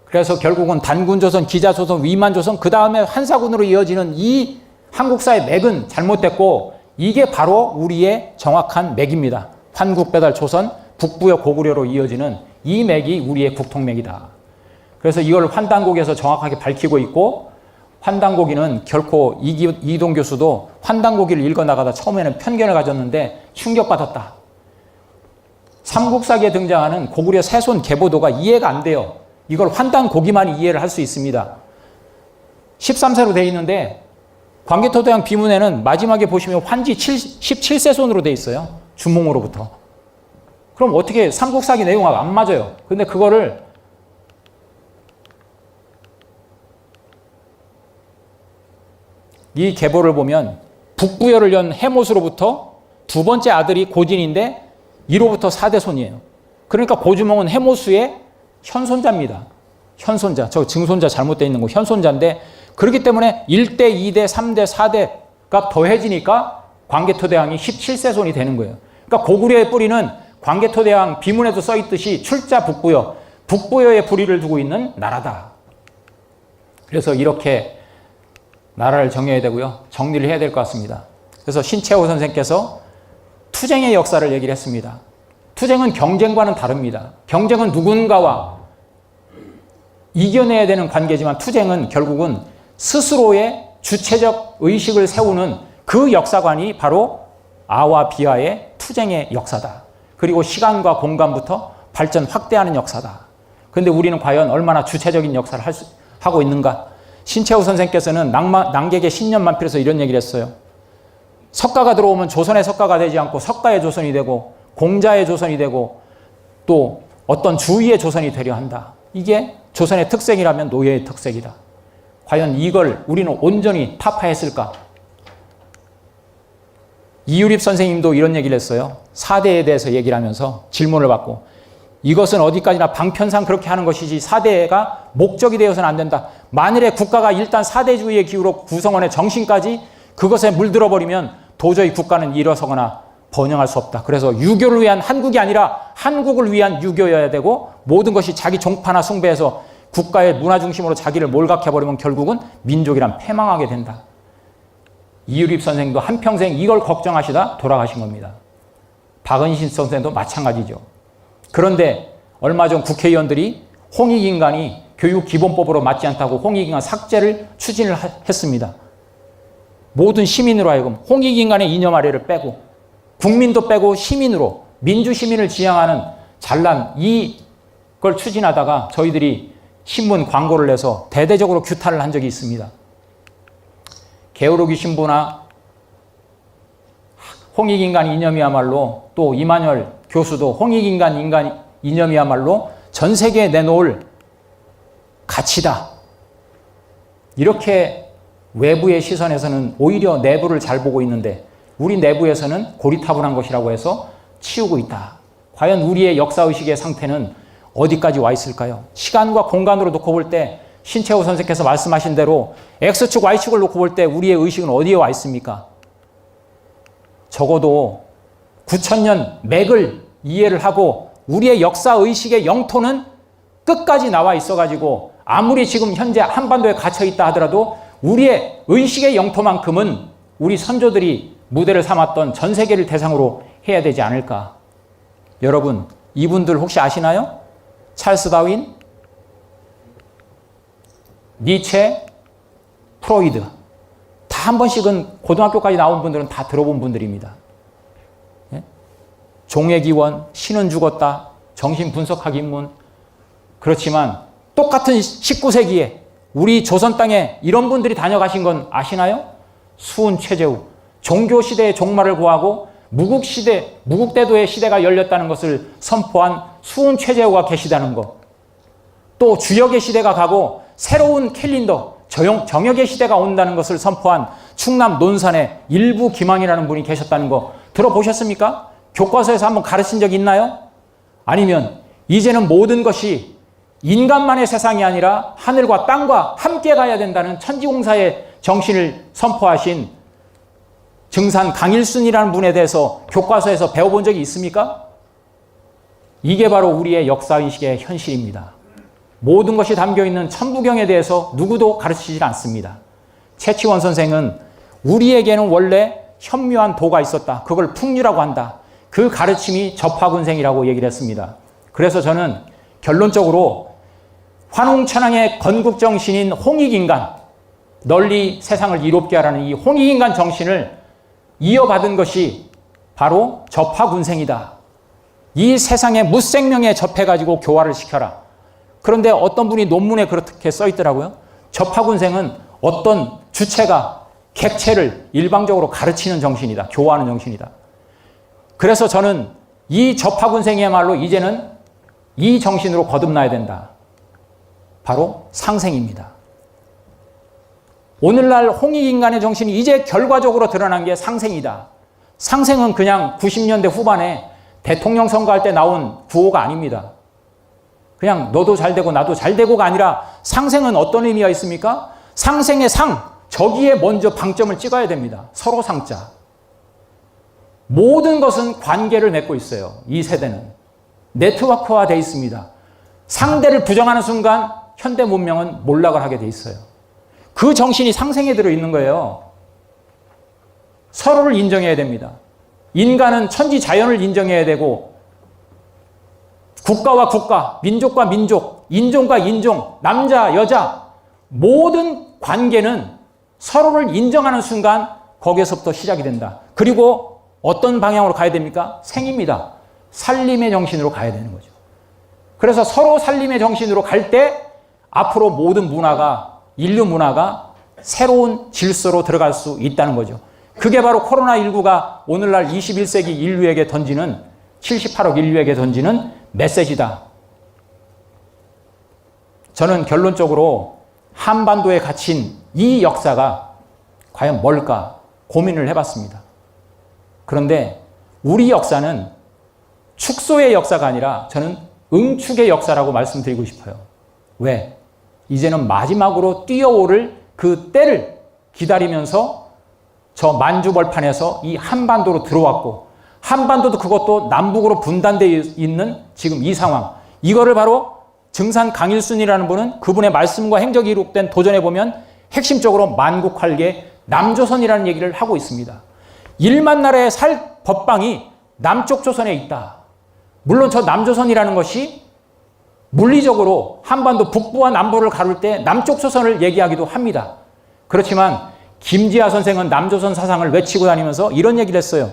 Speaker 2: 그래서 결국은 단군조선, 기자조선, 위만조선, 그 다음에 한사군으로 이어지는 이 한국사의 맥은 잘못됐고, 이게 바로 우리의 정확한 맥입니다. 환국배달 조선, 북부여 고구려로 이어지는 이 맥이 우리의 국통맥이다. 그래서 이걸 환단고기에서 정확하게 밝히고 있고, 환단고기는 결코 이동 교수도 환단고기를 읽어나가다 처음에는 편견을 가졌는데 충격받았다. 삼국사기에 등장하는 고구려 세손 계보도가 이해가 안 돼요. 이걸 환단고기만 이해를 할 수 있습니다. 13세로 되어 있는데 광개토대왕 비문에는 마지막에 보시면 환지 17세손으로 되어 있어요. 주몽으로부터. 그럼 어떻게 삼국사기 내용하고 안 맞아요. 근데 그거를 이 계보를 보면 북부여를 연 해모수로부터 두 번째 아들이 고진인데 이로부터 4대손이에요. 그러니까 고주몽은 해모수의 현손자입니다. 현손자, 저 증손자 잘못되어 있는 거 현손자인데, 그렇기 때문에 1대, 2대, 3대, 4대가 더해지니까 광개토대왕이 17세손이 되는 거예요. 그러니까 고구려의 뿌리는 광개토대왕 비문에도 써있듯이 출자 북부여, 북부여의 뿌리를 두고 있는 나라다. 그래서 이렇게 나라를 정해야 되고요. 정리를 해야 될 것 같습니다. 그래서 신채호 선생께서 투쟁의 역사를 얘기를 했습니다. 투쟁은 경쟁과는 다릅니다. 경쟁은 누군가와 이겨내야 되는 관계지만 투쟁은 결국은 스스로의 주체적 의식을 세우는 그 역사관이 바로 아와 비아의 투쟁의 역사다. 그리고 시간과 공간부터 발전 확대하는 역사다. 그런데 우리는 과연 얼마나 주체적인 역사를 하고 있는가? 신채호 선생께서는 낭객의 신년만필에서 이런 얘기를 했어요. 석가가 들어오면 조선의 석가가 되지 않고 석가의 조선이 되고 공자의 조선이 되고 또 어떤 주의의 조선이 되려 한다. 이게 조선의 특색이라면 노예의 특색이다. 과연 이걸 우리는 온전히 타파했을까? 이유립 선생님도 이런 얘기를 했어요. 4대에 대해서 얘기를 하면서 질문을 받고, 이것은 어디까지나 방편상 그렇게 하는 것이지 4대가 목적이 되어서는 안 된다. 만일에 국가가 일단 4대주의의 기후로 구성원의 정신까지 그것에 물들어 버리면 도저히 국가는 일어서거나 번영할 수 없다. 그래서 유교를 위한 한국이 아니라 한국을 위한 유교여야 되고, 모든 것이 자기 종파나 숭배해서 국가의 문화 중심으로 자기를 몰각해버리면 결국은 민족이란 패망하게 된다. 이유립 선생도 한평생 이걸 걱정하시다 돌아가신 겁니다. 박은신 선생도 마찬가지죠. 그런데 얼마 전 국회의원들이 홍익인간이 교육기본법으로 맞지 않다고 홍익인간 삭제를 추진을 했습니다. 모든 시민으로 하여금 홍익인간의 이념 아래를 빼고 국민도 빼고 시민으로 민주시민을 지향하는 잘난 이걸 추진하다가 저희들이 신문 광고를 내서 대대적으로 규탄을 한 적이 있습니다. 게으르기 신부나 홍익인간 이념이야말로, 또 이만열 교수도 홍익인간 이념이야말로 전 세계에 내놓을 가치다. 이렇게 외부의 시선에서는 오히려 내부를 잘 보고 있는데 우리 내부에서는 고리타분한 것이라고 해서 치우고 있다. 과연 우리의 역사의식의 상태는 어디까지 와 있을까요? 시간과 공간으로 놓고 볼 때 신채호 선생께서 말씀하신 대로 X축, Y축을 놓고 볼 때 우리의 의식은 어디에 와 있습니까? 적어도 9,000년 맥을 이해를 하고 우리의 역사의식의 영토는 끝까지 나와 있어가지고 아무리 지금 현재 한반도에 갇혀있다 하더라도 우리의 의식의 영토만큼은 우리 선조들이 무대를 삼았던 전 세계를 대상으로 해야 되지 않을까. 여러분, 이분들 혹시 아시나요? 찰스 다윈, 니체, 프로이드. 다 한 번씩은 고등학교까지 나온 분들은 다 들어본 분들입니다. 예? 종의 기원, 신은 죽었다, 정신분석학 입문. 그렇지만 똑같은 19세기에 우리 조선 땅에 이런 분들이 다녀가신 건 아시나요? 수훈 최재우. 종교시대의 종말을 고하고 무국대도의 시대가 열렸다는 것을 선포한 수훈 최재우가 계시다는 것. 또 주역의 시대가 가고 새로운 캘린더, 정역의 시대가 온다는 것을 선포한 충남 논산에 일부 기망이라는 분이 계셨다는 거 들어보셨습니까? 교과서에서 한번 가르친 적 있나요? 아니면 이제는 모든 것이 인간만의 세상이 아니라 하늘과 땅과 함께 가야 된다는 천지공사의 정신을 선포하신 증산 강일순이라는 분에 대해서 교과서에서 배워본 적이 있습니까? 이게 바로 우리의 역사의식의 현실입니다. 모든 것이 담겨있는 천부경에 대해서 누구도 가르치지 않습니다. 최치원 선생은 우리에게는 원래 현묘한 도가 있었다. 그걸 풍류라고 한다. 그 가르침이 접화군생이라고 얘기를 했습니다. 그래서 저는 결론적으로 환웅천왕의 건국정신인 홍익인간, 널리 세상을 이롭게 하라는 이 홍익인간 정신을 이어받은 것이 바로 접화군생이다. 이 세상에 무생명에 접해가지고 교화를 시켜라. 그런데 어떤 분이 논문에 그렇게 써있더라고요. 접화군생은 어떤 주체가 객체를 일방적으로 가르치는 정신이다. 교화하는 정신이다. 그래서 저는 이 접화군생이야말로 이제는 이 정신으로 거듭나야 된다. 바로 상생입니다. 오늘날 홍익인간의 정신이 이제 결과적으로 드러난 게 상생이다. 상생은 그냥 90년대 후반에 대통령 선거할 때 나온 구호가 아닙니다. 그냥 너도 잘 되고 나도 잘 되고가 아니라 상생은 어떤 의미가 있습니까? 상생의 상, 저기에 먼저 방점을 찍어야 됩니다. 서로 상자. 모든 것은 관계를 맺고 있어요. 이 세대는. 네트워크화 되어 있습니다. 상대를 부정하는 순간 현대 문명은 몰락을 하게 돼 있어요. 그 정신이 상생에 들어있는 거예요. 서로를 인정해야 됩니다. 인간은 천지 자연을 인정해야 되고 국가와 국가, 민족과 민족, 인종과 인종, 남자, 여자 모든 관계는 서로를 인정하는 순간 거기에서부터 시작이 된다. 그리고 어떤 방향으로 가야 됩니까? 생입니다. 살림의 정신으로 가야 되는 거죠. 그래서 서로 살림의 정신으로 갈 때 앞으로 모든 문화가, 인류 문화가 새로운 질서로 들어갈 수 있다는 거죠. 그게 바로 코로나19가 오늘날 21세기 인류에게 던지는 78억 인류에게 던지는 메시지다. 저는 결론적으로 한반도에 갇힌 이 역사가 과연 뭘까 고민을 해봤습니다. 그런데 우리 역사는 축소의 역사가 아니라 저는 응축의 역사라고 말씀드리고 싶어요. 왜? 이제는 마지막으로 뛰어오를 그 때를 기다리면서 저 만주벌판에서 이 한반도로 들어왔고 한반도도 그것도 남북으로 분단되어 있는 지금 이 상황. 이거를 바로 증산 강일순이라는 분은 그분의 말씀과 행적이 기록된 도전에 보면 핵심적으로 만국활계 남조선이라는 얘기를 하고 있습니다. 1만 나라의 살 법방이 남쪽 조선에 있다. 물론 저 남조선이라는 것이 물리적으로 한반도 북부와 남부를 가를 때 남쪽 조선을 얘기하기도 합니다. 그렇지만 김지하 선생은 남조선 사상을 외치고 다니면서 이런 얘기를 했어요.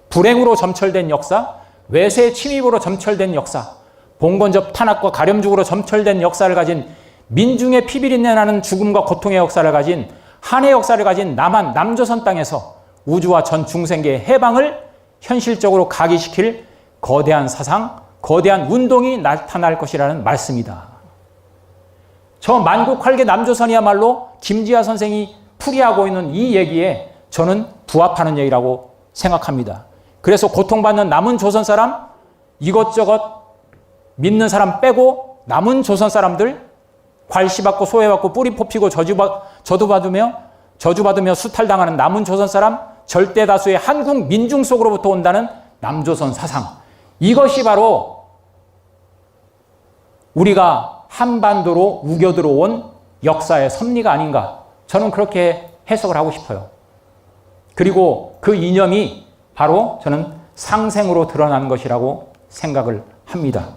Speaker 2: 불행으로 점철된 역사, 외세 침입으로 점철된 역사, 봉건적 탄압과 가렴죽으로 점철된 역사를 가진 민중의 피비린내 나는 죽음과 고통의 역사를 가진 한의 역사를 가진 남한 남조선 땅에서 우주와 전 중생계의 해방을 현실적으로 가기시킬 거대한 사상, 거대한 운동이 나타날 것이라는 말씀이다. 저 만국활계 남조선이야말로 김지하 선생이 풀이하고 있는 이 얘기에 저는 부합하는 얘기라고 생각합니다. 그래서 고통받는 남은 조선 사람, 이것저것 믿는 사람 빼고 남은 조선 사람들 괄시받고 소외받고 뿌리 뽑히고 저주받으며 수탈당하는 남은 조선 사람, 절대 다수의 한국 민중 속으로부터 온다는 남조선 사상. 이것이 바로 우리가 한반도로 우겨 들어온 역사의 섭리가 아닌가. 저는 그렇게 해석을 하고 싶어요. 그리고 그 이념이 바로 저는 상생으로 드러난 것이라고 생각을 합니다.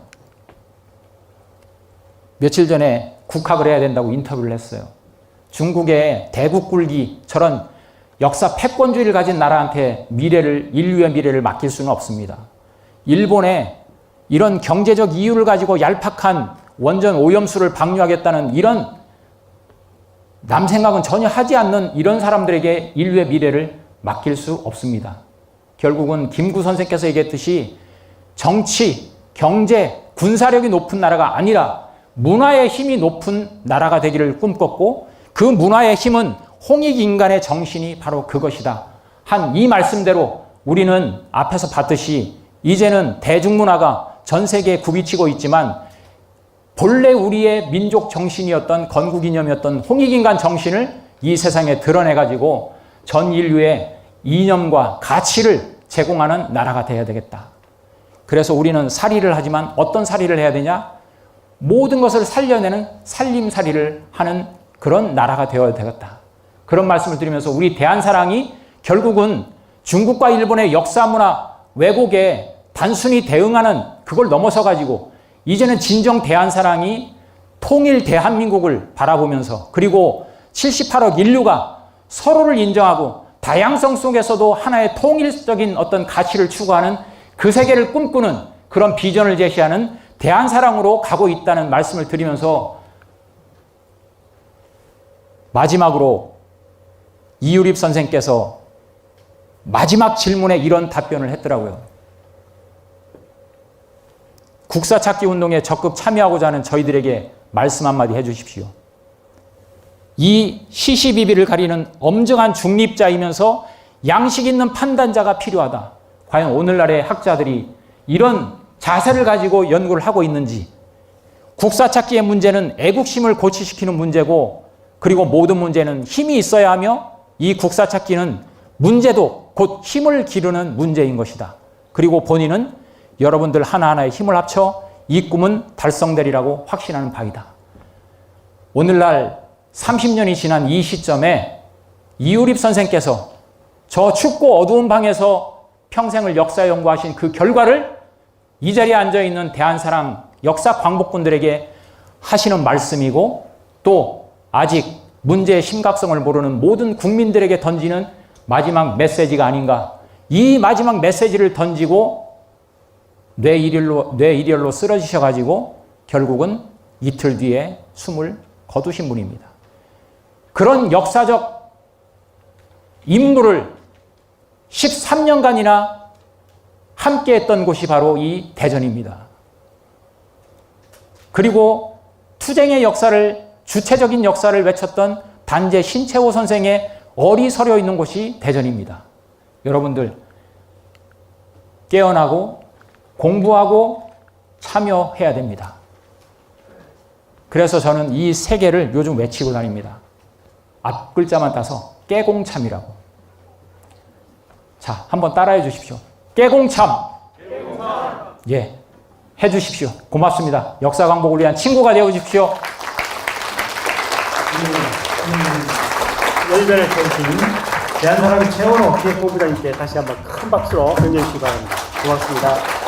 Speaker 2: 며칠 전에 국학을 해야 된다고 인터뷰를 했어요. 중국의 대국굴기 저런 역사 패권주의를 가진 나라한테 인류의 미래를 맡길 수는 없습니다. 일본에 이런 경제적 이유를 가지고 얄팍한 원전 오염수를 방류하겠다는 이런 남 생각은 전혀 하지 않는 이런 사람들에게 인류의 미래를 맡길 수 없습니다. 결국은 김구 선생께서 얘기했듯이 정치, 경제, 군사력이 높은 나라가 아니라 문화의 힘이 높은 나라가 되기를 꿈꿨고 그 문화의 힘은 홍익인간의 정신이 바로 그것이다. 한 이 말씀대로 우리는 앞에서 봤듯이 이제는 대중문화가 전 세계에 굽이치고 있지만 본래 우리의 민족 정신이었던 건국이념이었던 홍익인간 정신을 이 세상에 드러내가지고 전 인류의 이념과 가치를 제공하는 나라가 되어야 되겠다. 그래서 우리는 살이를 하지만 어떤 살이를 해야 되냐? 모든 것을 살려내는 살림살이를 하는 그런 나라가 되어야 되겠다. 그런 말씀을 드리면서 우리 대한사랑이 결국은 중국과 일본의 역사 문화 왜곡에 단순히 대응하는 그걸 넘어서 가지고 이제는 진정 대한사랑이 통일 대한민국을 바라보면서 그리고 78억 인류가 서로를 인정하고 다양성 속에서도 하나의 통일적인 어떤 가치를 추구하는 그 세계를 꿈꾸는 그런 비전을 제시하는 대한사랑으로 가고 있다는 말씀을 드리면서 마지막으로 이유립 선생께서 마지막 질문에 이런 답변을 했더라고요. 국사찾기 운동에 적극 참여하고자 하는 저희들에게 말씀 한마디 해주십시오. 이 시시비비를 가리는 엄정한 중립자이면서 양식 있는 판단자가 필요하다. 과연 오늘날의 학자들이 이런 자세를 가지고 연구를 하고 있는지 국사 찾기의 문제는 애국심을 고취시키는 문제고, 그리고 모든 문제는 힘이 있어야 하며, 이 국사 찾기는 문제도 곧 힘을 기르는 문제인 것이다. 그리고 본인은 여러분들 하나하나의 힘을 합쳐 이 꿈은 달성되리라고 확신하는 바이다. 오늘날 30년이 지난 이 시점에 이유립 선생께서 저 춥고 어두운 방에서 평생을 역사 연구하신 그 결과를 이 자리에 앉아있는 대한사랑 역사 광복군들에게 하시는 말씀이고, 또 아직 문제의 심각성을 모르는 모든 국민들에게 던지는 마지막 메시지가 아닌가. 이 마지막 메시지를 던지고 뇌일혈로 쓰러지셔가지고 결국은 이틀 뒤에 숨을 거두신 분입니다. 그런 역사적 임무를 13년간이나 함께 했던 곳이 바로 이 대전입니다. 그리고 투쟁의 역사를, 주체적인 역사를 외쳤던 단재 신채호 선생의 얼이 서려 있는 곳이 대전입니다. 여러분들 깨어나고 공부하고 참여해야 됩니다. 그래서 저는 이 세 개를 요즘 외치고 다닙니다. 앞 글자만 따서 깨공참이라고. 자, 한번 따라해 주십시오. 깨공참. 예, 해 주십시오. 고맙습니다. 역사 광복을 위한 친구가 되어 주십시오.
Speaker 1: 열변을 펼친 대한사랑 최원호 기획본부장님께 다시 한번 큰 박수로 경례해 주시기 바랍니다. 고맙습니다.